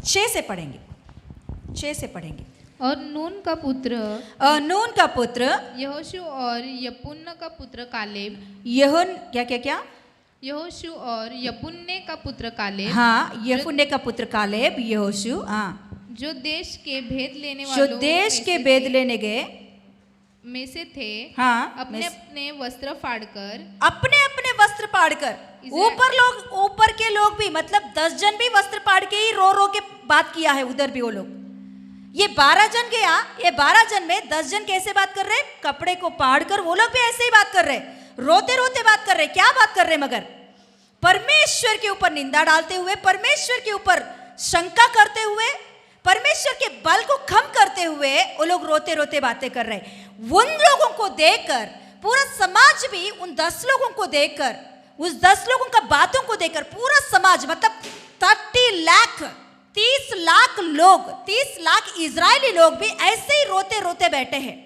6 से पढ़ेंगे। 6 से पढ़ेंगे। और नून का पुत्र यहोशू और यपुन्ने का पुत्र कालेब। क्या? यहोशू और यपुन्ने का पुत्र कालेब। हाँ, यपुन्ने का पुत्र कालेब, यहोशू। हाँ, जो देश के भेद लेने जो वालों देश के भेद लेने गए में से थे। हाँ, अपने अपने वस्त्र फाड़कर, ऊपर के लोग भी, मतलब 10 जन भी वस्त्र फाड़ के ही रो रो के बात किया है। उधर भी वो लोग, ये 12 जन गया, ये 12 जन में 10 जन कैसे बात कर रहे? कपड़े को फाड़ कर वो लोग भी ऐसे ही बात कर रहे, रोते रोते बात कर रहे। क्या बात कर रहे? मगर परमेश्वर के ऊपर निंदा डालते हुए, परमेश्वर के ऊपर शंका करते हुए, परमेश्वर के बल को कम करते हुए वो लोग रोते रोते बातें कर रहे। उन लोगों को देखकर पूरा समाज भी, उन 10 लोगों को देखकर, उस 10 लोगों का बातों को देखकर पूरा समाज, मतलब 30 लाख लोग, 30 लाख इजरायली लोग भी ऐसे ही रोते रोते बैठे हैं।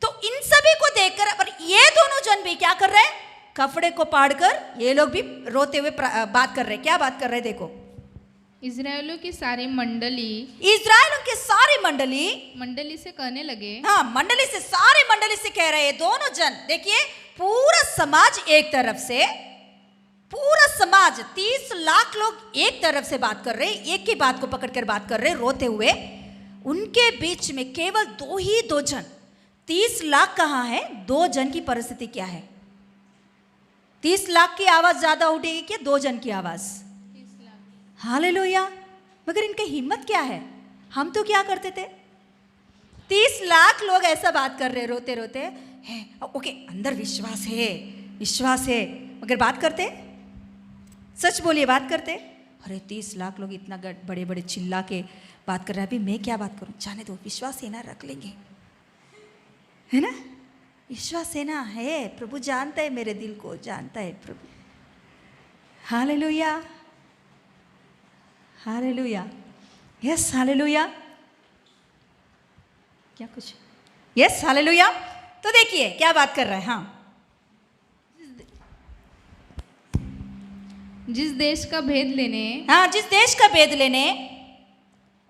तो इन सभी को देखकर और ये दोनों जन भी क्या कर रहे हैं? कपड़े को फाड़कर ये लोग भी रोते हुए बात कर रहे हैं। क्या बात कर रहे हैं? देखो, इजराइलों की सारी मंडली, इजराइलों की सारी मंडली से कहने लगे। हाँ, मंडली से, सारी मंडली से कह रहे हैं दोनों जन। देखिए, पूरा समाज एक तरफ से, पूरा समाज 30 लाख लोग एक तरफ से बात कर रहे, एक ही बात को पकड़कर बात कर रहे, रोते हुए। उनके बीच में केवल दो जन, 30 लाख कहाँ है? 2 जन की परिस्थिति क्या है? 30 लाख की आवाज ज्यादा उठेगी क्या 2 जन की आवाज? हालेलुया। मगर इनकी हिम्मत क्या है? हम तो क्या करते थे? 30 लाख लोग ऐसा बात कर रहे, रोते रोते है। ओके, अंदर विश्वास है, मगर बात करते, सच बोलिए, बात करते। अरे 30 लाख लोग इतना बड़े बड़े चिल्ला के बात कर रहे हैं, अभी मैं क्या बात करूं? जाने दो, विश्वास है ना, रख लेंगे, है ना, विश्वास है ना, है। प्रभु जानता है, मेरे दिल को जानता है प्रभु। Hallelujah, hallelujah, yes, hallelujah. क्या कुछ? Yes, hallelujah. तो देखिए क्या बात कर रहा है। हाँ, जिस देश का भेद लेने, हाँ, जिस देश का भेद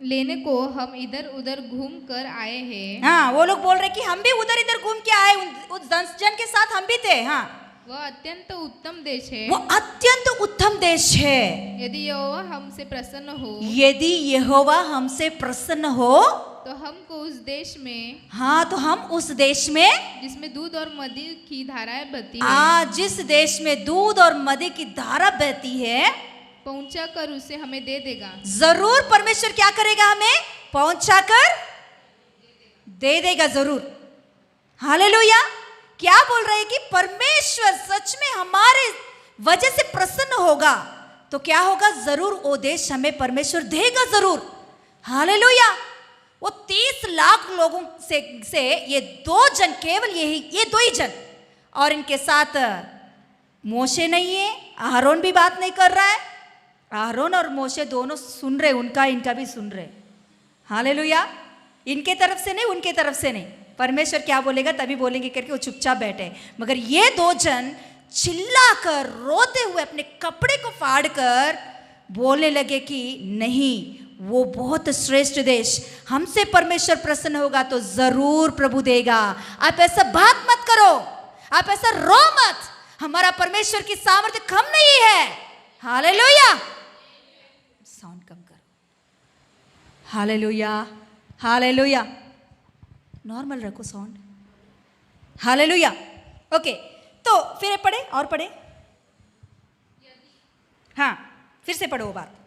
लेने को हम इधर उधर घूम कर आए हैं। हाँ, वो लोग बोल रहे कि हम भी उधर इधर घूम के आए, उस 10 जन के साथ हम भी थे। हाँ, वह अत्यंत उत्तम देश है, वो अत्यंत उत्तम देश है। यदि यहोवा हमसे प्रसन्न हो, यदि यहोवा हमसे प्रसन्न हो, तो हमको उस देश में, हाँ, तो हम उस देश में, जिसमें दूध और मधु की धाराएं बहती है, जिस देश में दूध और मधु की धारा बहती है, पहुंचा कर उसे हमें दे देगा। जरूर परमेश्वर क्या करेगा? हमें पहुंचा कर दे देगा, जरूर। हालेलुया। क्या बोल रहे हैं कि परमेश्वर सच में हमारे वजह से प्रसन्न होगा, तो क्या होगा? जरूर वो देश हमें परमेश्वर देगा, जरूर। हालेलुया। वो 30 लाख लोगों से ये 2 जन, केवल ये 2 ही जन, और इनके साथ मोशे नहीं है, आरोन भी बात नहीं कर रहा है। आरोन और मोशे दोनों सुन रहे, उनका इनका भी सुन रहे। हालेलुया। इनके तरफ से नहीं, उनके तरफ से नहीं, परमेश्वर क्या बोलेगा तभी बोलेंगे करके वो चुपचाप बैठे। मगर ये दो जन चिल्लाकर रोते हुए अपने कपड़े को फाड़कर बोलने लगे कि नहीं, वो बहुत श्रेष्ठ देश, हमसे परमेश्वर प्रसन्न होगा तो जरूर प्रभु देगा। आप ऐसा बात मत करो, आप ऐसा रो मत, हमारा परमेश्वर की सामर्थ्य कम नहीं है। हालेलुया। साउंड कम करो। Hallelujah, hallelujah. नॉर्मल रखो साउंड। हालेलुया। ओके, तो फिर पढ़े और पढ़े। हाँ, फिर से पढ़ो वो बात।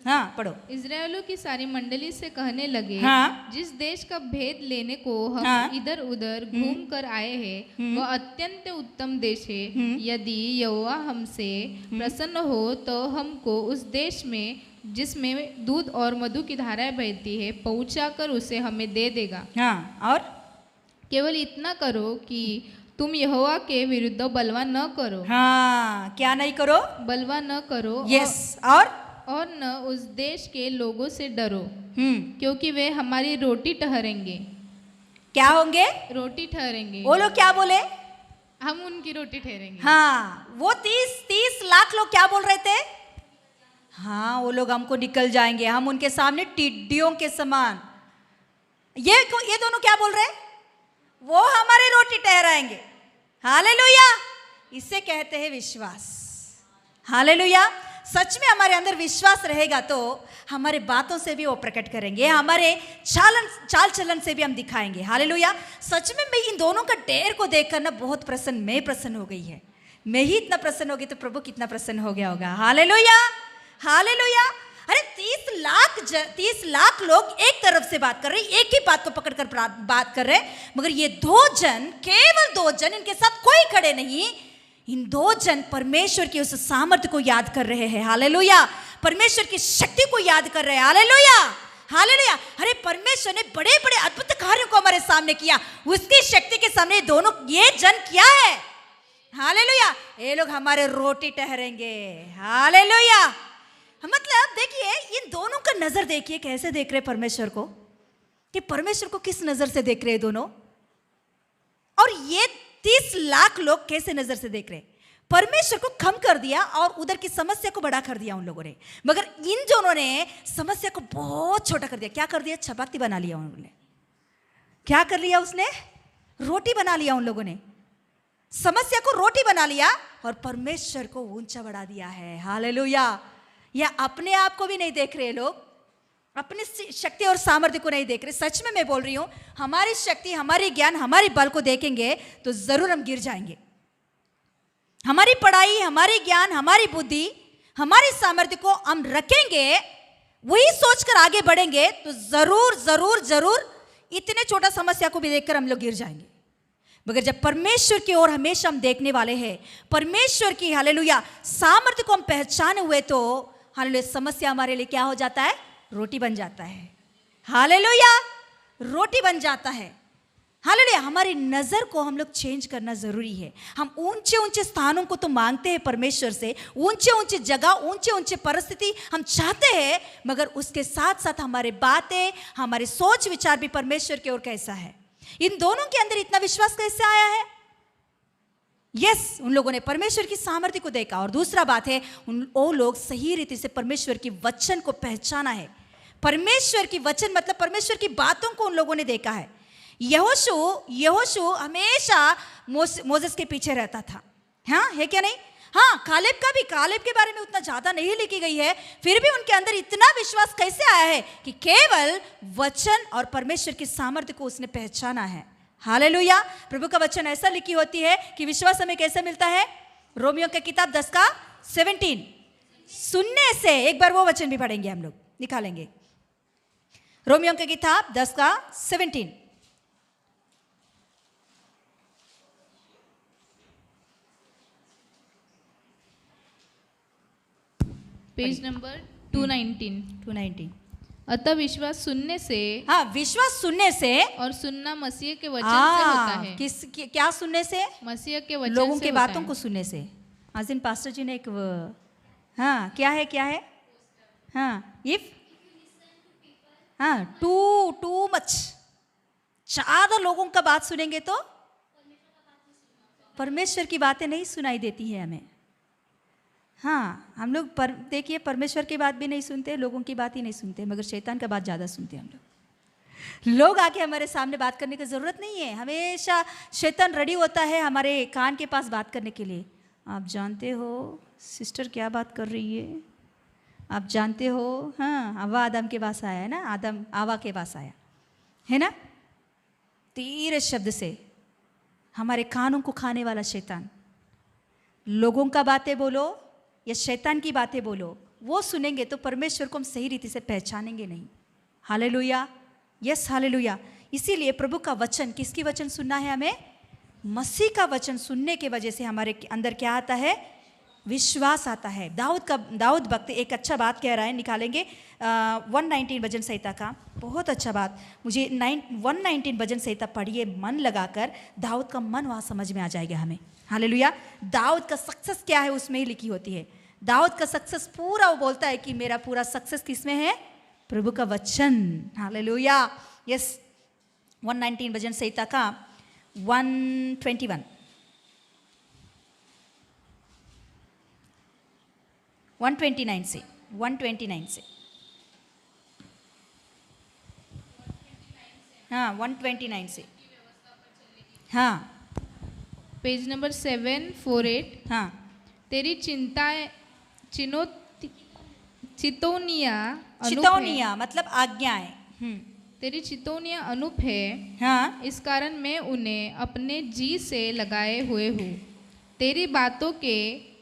हाँ पढ़ो। इजरायलों की सारी मंडली से कहने लगे, हाँ। जिस देश का भेद लेने को हम हाँ। इधर उधर घूम कर आए हैं वह अत्यंत उत्तम देश है। यदि यहोवा हमसे प्रसन्न हो तो हमको उस देश में जिसमें दूध और मधु की धाराएं बहती है पहुंचाकर उसे हमें दे देगा। हाँ, और केवल इतना करो कि तुम यहोवा के विरुद्ध बलवा न करो। हाँ, क्या नहीं करो? बलवा न करो। यस, और न उस देश के लोगों से डरो, हम्म, क्योंकि वे हमारी रोटी ठहरेंगे। क्या होंगे? रोटी ठहरेंगे। वो लोग क्या बोले? हम उनकी रोटी ठहरेंगे। हाँ, वो 30 लाख लोग क्या बोल रहे थे? हाँ, वो लोग हमको निकल जाएंगे, हम उनके सामने टिड्डियों के समान। ये दोनों क्या बोल रहे? वो हमारे रोटी ठहराएंगे। हालेलुया। इसे कहते हैं विश्वास। हालेलुया। सच में हमारे अंदर विश्वास रहेगा तो हमारे बातों से भी वो प्रकट करेंगे, हमारे चाल चलन से भी हम दिखाएंगे। हालेलुया। सच में मैं इन दोनों का ढेर को देखकर ना बहुत प्रसन्न, मैं प्रसन्न हो गई है। मैं ही इतना प्रसन्न हो गई तो प्रभु कितना प्रसन्न हो गया होगा। Hallelujah, hallelujah. अरे 30 लाख लोग एक तरफ से बात कर रहे, एक ही बात को पकड़कर बात कर रहे, मगर ये दो जन, केवल दो जन, इनके साथ कोई खड़े नहीं, इन दो जन परमेश्वर की उस सामर्थ्य को याद कर रहे हैं। हालेलुया। परमेश्वर की शक्ति को याद कर रहे हैं। Hallelujah, hallelujah. अरे परमेश्वर ने बड़े बड़े अद्भुत कार्यों को हमारे सामने किया, उसकी शक्ति के सामने दोनों ये जन क्या है? हालेलुया। ये लोग हमारे रोटी ठहरेंगे। हालेलुया। मतलब देखिए, इन दोनों का नजर देखिए, कैसे देख रहे परमेश्वर को, कि परमेश्वर को किस नजर से देख रहे दोनों, और ये 30 लाख लोग कैसे नजर से देख रहे। परमेश्वर को कम कर दिया और उधर की समस्या को बड़ा कर दिया उन लोगों ने, मगर इन दोनों ने समस्या को बहुत छोटा कर दिया। क्या कर दिया? चपाती बना लिया उन्होंने। क्या कर लिया? उसने रोटी बना लिया। उन लोगों ने समस्या को रोटी बना लिया और परमेश्वर को ऊंचा बढ़ा दिया है। हालेलुया। या अपने आप को भी नहीं देख रहे लोग, अपनी शक्ति और सामर्थ्य को नहीं देख रहे। सच में मैं बोल रही हूं, हमारी शक्ति, हमारी ज्ञान, हमारी बल को देखेंगे तो जरूर हम गिर जाएंगे। हमारी पढ़ाई, हमारी ज्ञान, हमारी बुद्धि, हमारी सामर्थ्य को हम रखेंगे, वही सोचकर आगे बढ़ेंगे तो जरूर जरूर जरूर इतने छोटा समस्या को भी देखकर हम लोग गिर जाएंगे। मगर जब परमेश्वर की ओर हमेशा हम देखने वाले हैं, परमेश्वर की हालेलुया सामर्थ्य को हम पहचाने हुए, तो हालेलुया समस्या हमारे लिए क्या हो जाता है? रोटी बन जाता है। हालेलुया, रोटी बन जाता है। हालेलुया। हमारी नज़र को हम लोग चेंज करना ज़रूरी है। हम ऊंचे ऊंचे स्थानों को तो मांगते हैं परमेश्वर से, ऊंचे ऊंचे जगह, ऊंचे ऊंचे परिस्थिति हम चाहते हैं, मगर उसके साथ साथ हमारे बातें, हमारे सोच विचार भी परमेश्वर की ओर कैसा है। इन दोनों के अंदर इतना विश्वास कैसे आया है? यस, उन लोगों ने परमेश्वर की सामर्थ्य को देखा, और दूसरा बात है, वो लोग सही रीति से परमेश्वर की वचन को पहचाना है। परमेश्वर की वचन मतलब परमेश्वर की बातों को उन लोगों ने देखा है। यहोशू हमेशा मोसेस के पीछे रहता था। हाँ, है क्या नहीं? हाँ, कालेब के बारे में उतना ज्यादा नहीं लिखी गई है, फिर भी उनके अंदर इतना विश्वास कैसे आया है कि केवल वचन और परमेश्वर की सामर्थ्य को उसने पहचाना है। हालेलुया। प्रभु का वचन ऐसा लिखी होती है कि विश्वास हमें कैसे मिलता है? रोमियो की किताब 10:17 सुनने से। एक बार वो वचन भी पढ़ेंगे, हम लोग निकालेंगे। रोमियो की किताब 10:17। Page number 219। अतः विश्वास सुनने से हाँ, विश्वास सुनने से, और सुनना मसीह के वचन से होता है। क्या सुनने से? मसीह के वचन लोगों से की होता बातों है। को सुनने से। आज दिन पास्टर जी ने एक हाँ, क्या है? हाँ, इफ हाँ, टू मच, ज्यादा लोगों का बात सुनेंगे तो परमेश्वर की बातें नहीं सुनाई देती है हमें। हाँ, हम लोग देखिए परमेश्वर की बात भी नहीं सुनते, लोगों की बात ही नहीं सुनते, मगर शैतान का बात ज़्यादा सुनते हैं हम लोग आके हमारे सामने बात करने की ज़रूरत नहीं है, हमेशा शैतान रेडी होता है हमारे कान के पास बात करने के लिए। आप जानते हो सिस्टर क्या बात कर रही है, आप जानते हो, हाँ, हवा आदम के पास आया है ना, आदम आवा के पास आया है ना, धीरे शब्द से हमारे कानों को खाने वाला शैतान। लोगों का बातें बोलो या शैतान की बातें बोलो, वो सुनेंगे तो परमेश्वर को हम सही रीति से पहचानेंगे नहीं। Hallelujah, yes hallelujah. इसीलिए प्रभु का वचन, किसकी वचन सुनना है हमें? मसीह का वचन सुनने के वजह से हमारे अंदर क्या आता है? विश्वास आता है। दाऊद भक्त एक अच्छा बात कह रहा है, निकालेंगे 119 भजन संहिता का, बहुत अच्छा बात। मुझे 119 भजन संहिता पढ़िए मन लगाकर, दाऊद का मन वहाँ समझ में आ जाएगा हमें। हालेलुया। दाऊद का सक्सेस क्या है उसमें ही लिखी होती है। दाऊद का सक्सेस पूरा वो बोलता है कि मेरा पूरा सक्सेस किसमें है? प्रभु का वचन। Hallelujah, yes. 119 भजन संहिता का 121 129 से 129 से, हाँ 129 से, हाँ पेज नंबर 748। हाँ, तेरी चितौनिया मतलब आज्ञाएं। तेरी चितौनिया अनूप है, हाँ, इस कारण मैं उन्हें अपने जी से लगाए हुए हूँ। तेरी बातों के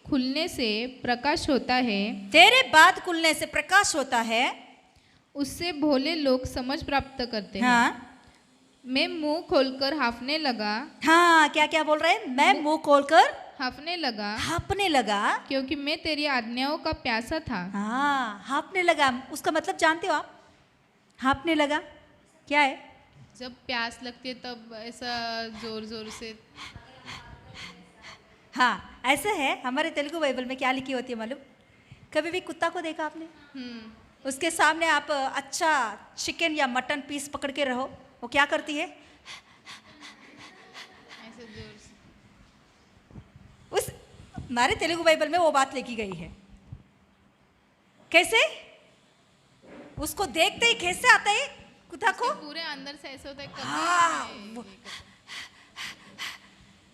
खुलने से प्रकाश होता है, तेरे बात खुलने से प्रकाश होता है, उससे भोले लोग समझ प्राप्त करते हैं। हाँ, मैं मुंह खोलकर हाँफने लगा। हाँ, क्या क्या बोल रहे हैं? मैं मुंह खोलकर हाँफने लगा, क्योंकि मैं तेरी आज्ञाओं का प्यासा था। हाँ, हाँफने लगा, उसका मतलब जानते हो आप? हाँफने लगा क्या है? जब प्यास लगती है तब ऐसा जोर जोर से। हाँ, ऐसा है। हमारे तेलुगु बाइबल में क्या लिखी होती है मालूम? कभी भी कुत्ता को देखा आपने? उसके सामने आप अच्छा चिकन या मटन पीस पकड़ के रहो, वो क्या करती है? ऐसे जोर से। उस हमारे तेलुगु बाइबल में वो बात लिखी गई है। कैसे? उसको देखते ही कैसे आता है कुत्ता को? पूरे अंदर से ऐसा होता है। हाँ,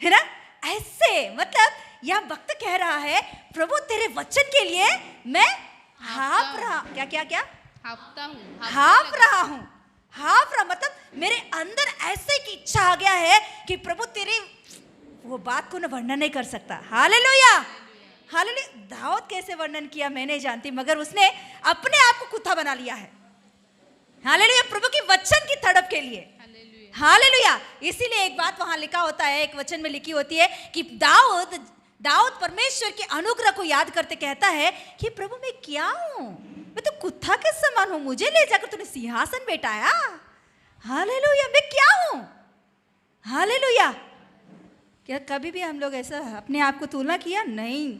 है ना? ऐसे मतलब यह भक्त कह रहा है, प्रभु तेरे वचन के लिए मैं हाँफ रहा। क्या क्या क्या? हाँफता हूँ, हाँफ रहा हूँ। हाँफ रहा मतलब मेरे अंदर ऐसे की इच्छा आ गया है कि प्रभु तेरी वो बात को न वर्णन नहीं कर सकता। Hallelujah, hallelujah. दाऊद कैसे वर्णन किया मैं नहीं जानती, मगर उसने अपने आप को कुत्ता बना लिया है। हालेलुया, प्रभु की वचन की तड़प के लिए। हालेलुया। इसीलिए एक बात वहां लिखा होता है, एक वचन में लिखी होती है कि दाऊद परमेश्वर के अनुग्रह को याद करते कहता है कि प्रभु मैं क्या हूं? मैं तो कुत्ता के समान हूं, मुझे ले जाकर तूने सिंहासन बैठाया। हालेलुया, मैं क्या हूं? हालेलुया। क्या कभी भी हम लोग ऐसा अपने आप को तुलना किया? नहीं।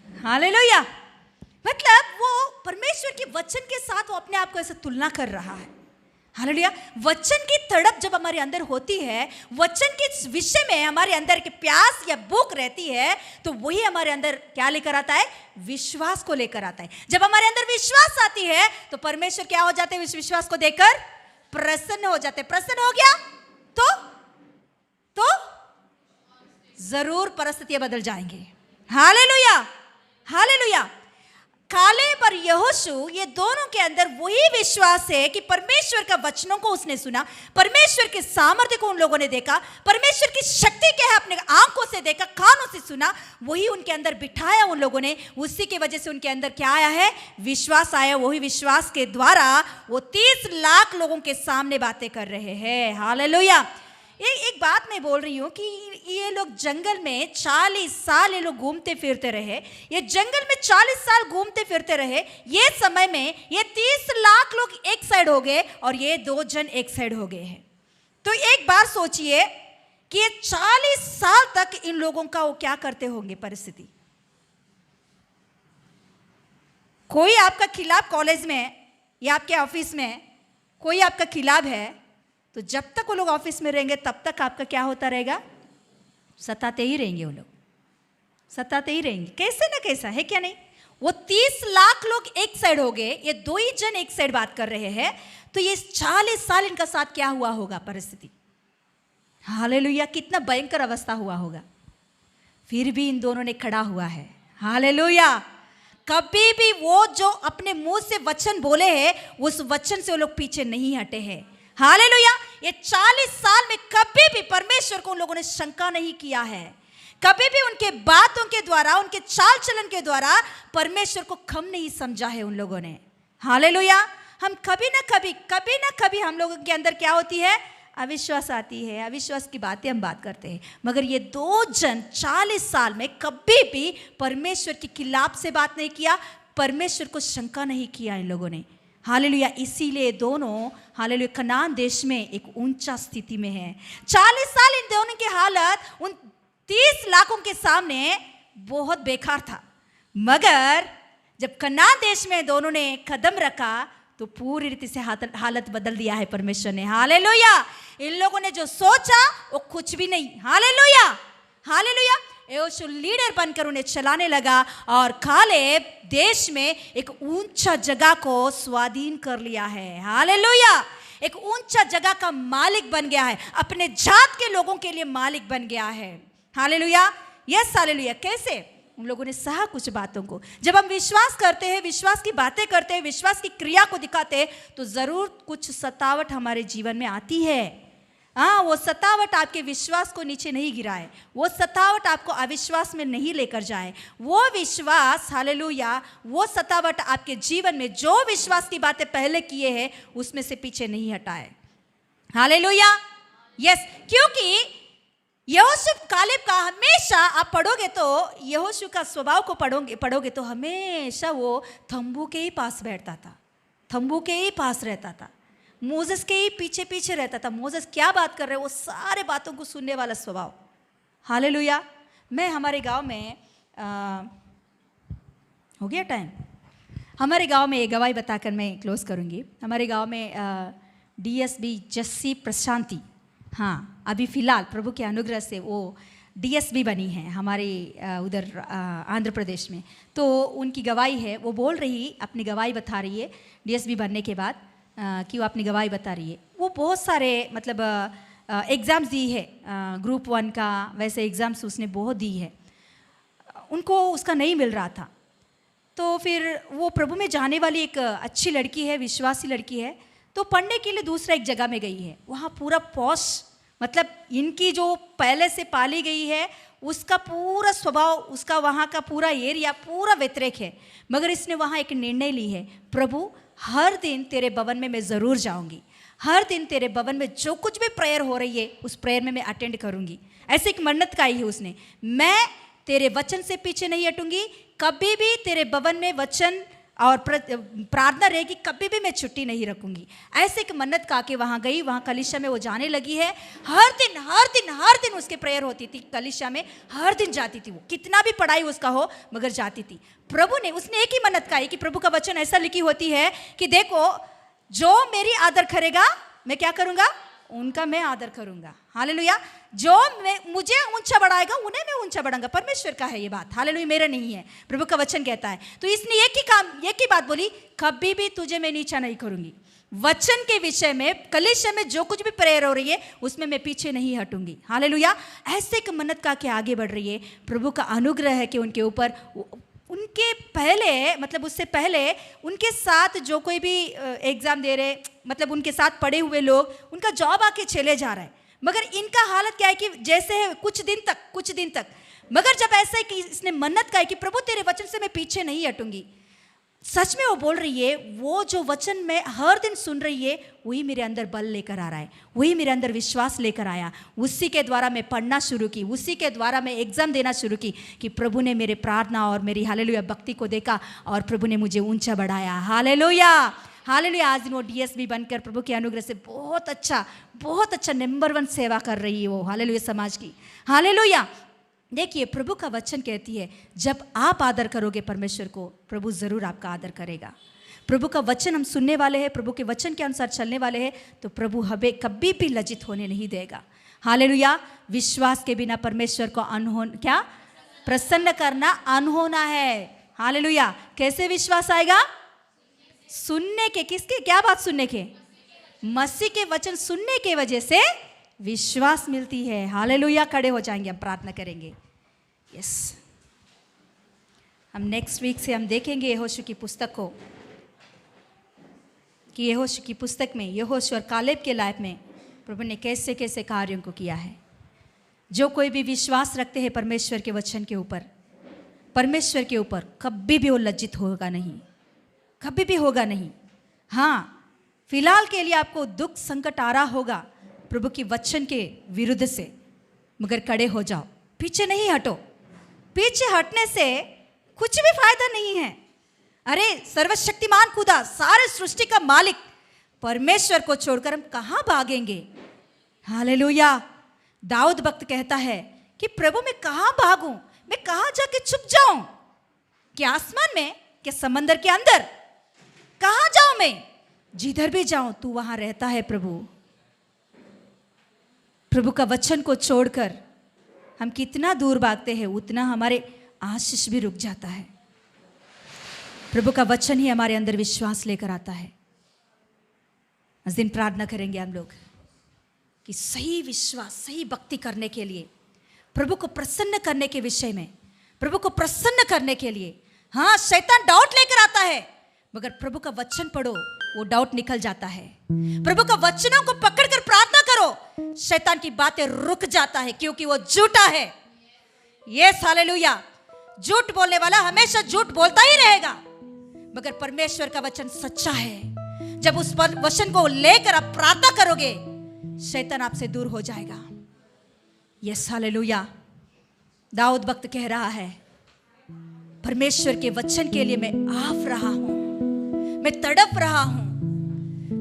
हालेलुया। मतलब वो परमेश्वर के वचन के साथ वो अपने आप को ऐसा तुलना कर रहा है। हालेलुया। वचन की तड़प जब हमारे अंदर होती है, वचन के विषय में हमारे अंदर की प्यास या भूख रहती है, तो वही हमारे अंदर क्या लेकर आता है? विश्वास को लेकर आता है। जब हमारे अंदर विश्वास आती है तो परमेश्वर क्या हो जाते हैं? इस विश्वास को देखकर प्रसन्न हो जाते हैं। प्रसन्न हो गया तो जरूर परिस्थितियां बदल जाएंगी। Hallelujah, hallelujah. कालेब और यहोशू, ये दोनों के अंदर वही विश्वास है कि परमेश्वर का वचनों को उसने सुना, परमेश्वर के सामर्थ्य को उन लोगों ने देखा, परमेश्वर की शक्ति क्या है अपने आंखों से देखा, कानों से सुना, वही उनके अंदर बिठाया उन लोगों ने। उसी की वजह से उनके अंदर क्या आया है? विश्वास आया। वही विश्वास के द्वारा वो 30 लाख लोगों के सामने बातें कर रहे हैं। हालेलुया। एक बात मैं बोल रही हूँ कि ये लोग जंगल में 40 साल ये लोग घूमते फिरते रहे। ये जंगल में 40 साल घूमते फिरते रहे। ये समय में ये 30 लाख लोग एक साइड हो गए और ये 2 जन एक साइड हो गए हैं। तो एक बार सोचिए कि ये 40 साल तक इन लोगों का वो क्या करते होंगे परिस्थिति। कोई आपका खिलाफ कॉलेज में या आपके ऑफिस में कोई आपका खिलाफ है, तो जब तक वो लोग ऑफिस में रहेंगे तब तक आपका क्या होता रहेगा, सताते ही रहेंगे। वो लोग सताते ही रहेंगे, कैसे ना कैसा, है क्या नहीं। वो 30 लाख लोग एक साइड हो गए, ये 2 ही जन एक साइड बात कर रहे हैं। तो ये 40 साल इनका साथ क्या हुआ होगा परिस्थिति। हालेलुया, कितना भयंकर अवस्था हुआ होगा। फिर भी इन दोनों ने खड़ा हुआ है। हालेलुया, कभी भी वो जो अपने मुंह से वचन बोले हैं उस वचन से वो लोग पीछे नहीं हटे हैं। हालेलुया, ये 40 साल में कभी भी परमेश्वर को उन लोगों ने शंका नहीं किया है। कभी भी उनके बातों के द्वारा, उनके चाल चलन के द्वारा परमेश्वर को कम नहीं समझा है उन लोगों ने। हालेलुया, हम कभी ना कभी हम लोगों के अंदर क्या होती है, अविश्वास आती है। अविश्वास की बातें हम बात करते हैं। मगर ये 2 जन 40 साल में कभी भी परमेश्वर के खिलाफ से बात नहीं किया, परमेश्वर को शंका नहीं किया इन लोगों ने। हालेलुया, इसीलिए दोनों हालेलुया कनान देश में एक ऊंचा स्थिति में है। 40 साल इन दोनों की हालत उन 30 लाखों के सामने बहुत बेकार था। मगर जब कनान देश में दोनों ने कदम रखा तो पूरी रीति से हालत बदल दिया है परमेश्वर ने। हालेलुया, इन लोगों ने जो सोचा वो कुछ भी नहीं। हालेलुया, हालेलुया, यहोशू लीडर बनकर उन्हें चलाने लगा और कालेब देश में एक ऊंचा जगह को स्वाधीन कर लिया है। हालेलुया, एक ऊंचा जगह का मालिक बन गया है, अपने जात के लोगों के लिए मालिक बन गया है। Hallelujah, yes hallelujah. कैसे? उन लोगों ने सहा कुछ बातों को। जब हम विश्वास करते हैं, विश्वास की बातें करते हैं, विश्वास की क्रिया को दिखाते हैं, तो जरूर कुछ सतावट हमारे जीवन में आती है। हाँ, वो सतावट आपके विश्वास को नीचे नहीं गिराए, वो सतावट आपको अविश्वास में नहीं लेकर जाए। वो विश्वास, हालेलुया, वो सतावट आपके जीवन में जो विश्वास की बातें पहले किए हैं उसमें से पीछे नहीं हटाए। Hallelujah, yes. क्योंकि यहोशू कालेब का हमेशा आप पढ़ोगे तो, यहोशू का स्वभाव को पढ़ोगे तो हमेशा वो तंबू के ही पास बैठता था, तंबू के ही पास रहता था, मोसेस के ही पीछे पीछे रहता था। मोसेस क्या बात कर रहे हैं वो सारे बातों को सुनने वाला स्वभाव। हालेलुया। मैं हमारे गांव में हो गया टाइम, हमारे गांव में एक गवाही बताकर मैं क्लोज करूंगी। हमारे गांव में डीएसबी जस्सी प्रशांति, हाँ, अभी फ़िलहाल प्रभु के अनुग्रह से वो डीएसबी बनी है हमारे उधर आंध्र प्रदेश में। तो उनकी गवाही है, वो बोल रही, अपनी गवाही बता रही है डीएसबी बनने के बाद कि वो अपनी गवाही बता रही है। वो बहुत सारे मतलब एग्ज़ाम्स दी है, ग्रुप 1 का वैसे एग्ज़ाम्स उसने बहुत दी है, उनको उसका नहीं मिल रहा था। तो फिर वो प्रभु में जाने वाली एक अच्छी लड़की है, विश्वासी लड़की है, तो पढ़ने के लिए दूसरा एक जगह में गई है। वहाँ पूरा पॉश, मतलब इनकी जो पहले से पाली गई है उसका पूरा स्वभाव, उसका वहाँ का पूरा एरिया पूरा व्यतिरेक है। मगर इसने वहाँ एक निर्णय ली है, प्रभु हर दिन तेरे भवन में मैं ज़रूर जाऊँगी, हर दिन तेरे भवन में जो कुछ भी प्रेयर हो रही है उस प्रेयर में मैं अटेंड करूँगी। ऐसे एक मन्नत खाई है उसने, मैं तेरे वचन से पीछे नहीं हटूँगी, कभी भी तेरे भवन में वचन और प्रार्थना रहेगी, कभी भी मैं छुट्टी नहीं रखूंगी। ऐसे एक मन्नत का के वहाँ गई, वहाँ कलीसिया में वो जाने लगी है। हर दिन उसके प्रेयर होती थी कलीसिया में, हर दिन जाती थी वो, कितना भी पढ़ाई उसका हो मगर जाती थी। प्रभु ने, उसने एक ही मन्नत का कि प्रभु का वचन ऐसा लिखी होती है कि देखो जो मेरी आदर करेगा मैं क्या करूँगा, उनका मैं आदर करूँगा। हालेलुया। जो मुझे ऊंचा बढ़ाएगा उन्हें मैं ऊंचा बढ़ाऊंगा। परमेश्वर का है ये बात, हालेलुया, मेरा नहीं है, प्रभु का वचन कहता है। तो इसने एक ही बात बोली, कभी भी तुझे मैं नीचा नहीं करूंगी। वचन के विषय में कलीसिया में जो कुछ भी प्रेयर हो रही है उसमें मैं पीछे नहीं हटूंगी। हालेलुया। ऐसे एक मन्नत का के आगे बढ़ रही है। प्रभु का अनुग्रह है कि उनके ऊपर, उनके पहले मतलब उससे पहले उनके साथ जो कोई भी एग्ज़ाम दे रहे, मतलब उनके साथ पढ़े हुए लोग, उनका जॉब आके चले जा रहा है। मगर इनका हालत क्या है कि जैसे है कुछ दिन तक। मगर जब ऐसा है कि इसने मन्नत का है कि प्रभु तेरे वचन से मैं पीछे नहीं हटूंगी, सच में वो बोल रही है, वो जो वचन मैं हर दिन सुन रही है वही मेरे अंदर बल लेकर आ रहा है, वही मेरे अंदर विश्वास लेकर आया। उसी के द्वारा मैं पढ़ना शुरू की, उसी के द्वारा मैं एग्जाम देना शुरू की कि प्रभु ने मेरे प्रार्थना और मेरी हालेलुया भक्ति को देखा और प्रभु ने मुझे ऊंचा बढ़ाया। Hallelujah hallelujah. आज दिन वो डीएसपी बनकर प्रभु के अनुग्रह से बहुत अच्छा नंबर 1 सेवा कर रही है वो, हालेलुया, समाज की। हालेलुया। देखिए प्रभु का वचन कहती है, जब आप आदर करोगे परमेश्वर को, प्रभु ज़रूर आपका आदर करेगा। प्रभु का वचन हम सुनने वाले हैं, प्रभु के वचन के अनुसार चलने वाले हैं, तो प्रभु हमें कभी भी लज्जित होने नहीं देगा। हालेलुया। विश्वास के बिना परमेश्वर को प्रसन्न करना अनहोना है। हालेलुया। कैसे विश्वास आएगा? सुनने के। किसके? क्या बात सुनने के? मसीह के वचन सुनने के वजह से विश्वास मिलती है। हालेलुया। खड़े हो जाएंगे, हम प्रार्थना करेंगे। यस, हम नेक्स्ट वीक से हम देखेंगे यहोशू की पुस्तक को, कि यहोशू की पुस्तक में यहोशू और कालेब के लाइफ में प्रभु ने कैसे कैसे कार्यों को किया है। जो कोई भी विश्वास रखते हैं परमेश्वर के वचन के ऊपर, परमेश्वर के ऊपर, कभी भी वो लज्जित होगा नहीं, कभी भी होगा नहीं। हाँ, फिलहाल के लिए आपको दुख संकट आ रहा होगा प्रभु की वचन के विरुद्ध से, मगर खड़े हो जाओ, पीछे नहीं हटो। पीछे हटने से कुछ भी फायदा नहीं है। अरे सर्वशक्तिमान खुदा, सारे सृष्टि का मालिक परमेश्वर को छोड़कर हम कहाँ भागेंगे? हालेलुया। दाऊद भक्त कहता है कि प्रभु मैं कहाँ भागूं, मैं कहाँ जाके छुप जाऊं? क्या आसमान में, क्या समंदर के अंदर? कहाँ जाऊं मैं? जिधर भी जाऊं तू वहां रहता है प्रभु। प्रभु का वचन को छोड़कर हम कितना दूर भागते हैं, उतना हमारे आशीष भी रुक जाता है। प्रभु का वचन ही हमारे अंदर विश्वास लेकर आता है। इस दिन प्रार्थना करेंगे हम लोग कि सही विश्वास, सही भक्ति करने के लिए, प्रभु को प्रसन्न करने के विषय में, प्रभु को प्रसन्न करने के लिए, हाँ शैतान डाउट लेकर आता है, मगर प्रभु का वचन पढ़ो, वो डाउट निकल जाता है। प्रभु का वचनों को पकड़कर प्रार्थना करो, शैतान की बातें रुक जाता है, क्योंकि वो झूठा है। ये हालेलुया। झूठ बोलने वाला हमेशा झूठ बोलता ही रहेगा, मगर परमेश्वर का वचन सच्चा है। जब उस वचन को लेकर आप प्रार्थना करोगे, शैतान आपसे दूर हो जाएगा। Yes hallelujah. दाऊद भक्त कह रहा है, परमेश्वर के वचन के लिए मैं आफ रहा हूं, मैं तड़प रहा हूं।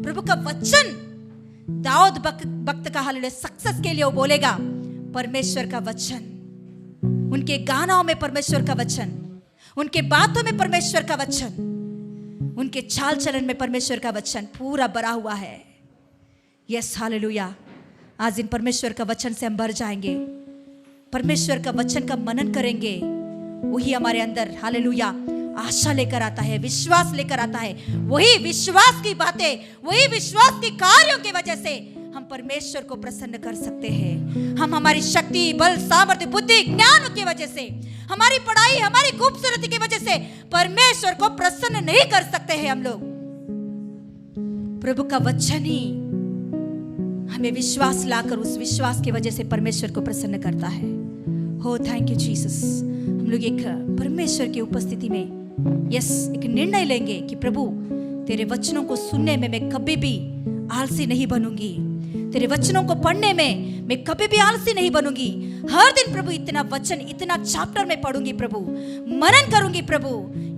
प्रभु का वचन, दाऊद भक्त का हालेलुया सक्सेस के लिए वो बोलेगा परमेश्वर का वचन। उनके गानों में परमेश्वर का वचन, उनके बातों में परमेश्वर का वचन, उनके चाल चलन में परमेश्वर का वचन पूरा भरा हुआ है। Yes hallelujah. आज इन परमेश्वर का वचन से हम भर जाएंगे, परमेश्वर का वचन का मनन करेंगे। वही हमारे अंदर हालेलुया आशा लेकर आता है, विश्वास लेकर आता है। वही विश्वास की बातें, वही विश्वास के कार्यों की वजह से हम परमेश्वर को प्रसन्न कर सकते हैं। हम हमारी शक्ति, बल, सामर्थ्य, बुद्धि, ज्ञान की वजह से, हमारी पढ़ाई, हमारी खूबसूरती की वजह से परमेश्वर को प्रसन्न नहीं कर सकते हैं हम लोग। प्रभु का वचन ही हमें विश्वास लाकर उस विश्वास की वजह से परमेश्वर को प्रसन्न करता है। हो थैंक यू जीसस। हम लोग एक परमेश्वर की उपस्थिति में एक निर्णय लेंगे कि प्रभु तेरे वचनों को सुनने में मैं कभी भी आलसी नहीं बनूंगी, तेरे वचनों को पढ़ने में मैं कभी भी आलसी नहीं बनूंगी। हर दिन प्रभु इतना वचन, इतना चैप्टर में पढ़ूंगी प्रभु, मनन करूंगी प्रभु।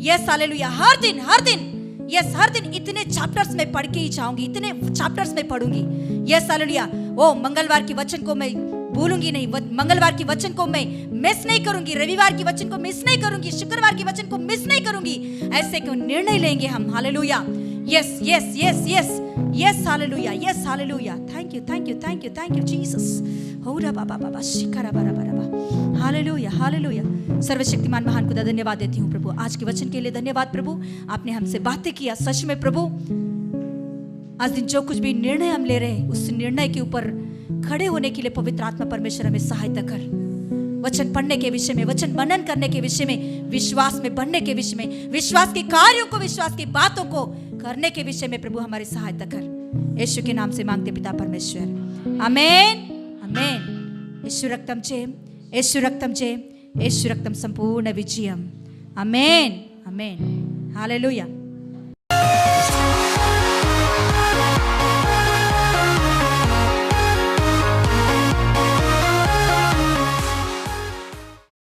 Yes hallelujah. हर दिन हर दिन इतने चैप्टर्स में पढ़ के ही जाऊंगी, इतने चैप्टर्स में पढ़ूंगी। Yes hallelujah. ओ मंगलवार की वचन को मैं भूलूंगी नहीं, मंगलवार की वचन को मैं मिस नहीं करूंगी, रविवार की वचन को मिस नहीं करूंगी, शुक्रवार की वचन को मिस नहीं करूंगी। ऐसे क्यों निर्णय लेंगे हम। Hallelujah. Yes yes yes yes yes hallelujah. Yes hallelujah. Thank you thank you thank you thank you Jesus. होरा बाबा बाबा शिकारा बारा बारा। Hallelujah hallelujah. सर्वशक्तिमान महान खुदा धन्यवाद देती हूँ प्रभु, आज के वचन के लिए धन्यवाद प्रभु। आपने हमसे बातें किया, सच में प्रभु आज दिन जो कुछ भी निर्णय हम ले रहे हैं, उस निर्णय के ऊपर खड़े होने के लिए पवित्र आत्मा परमेश्वर हमें सहायता कर। वचन पढ़ने के विषय में, वचन मनन करने के विषय में, विश्वास में बढ़ने के विषय में, विश्वास के कार्यों को, विश्वास की बातों को करने के विषय में प्रभु हमारी सहायता कर। यीशु के नाम से मांगते पिता परमेश्वर, आमेन आमेन। यीशु रक्तम जय, यीशु रक्तम जय, यीशु रक्तम संपूर्ण विजयम। आमेन आमेन। हालेलुया।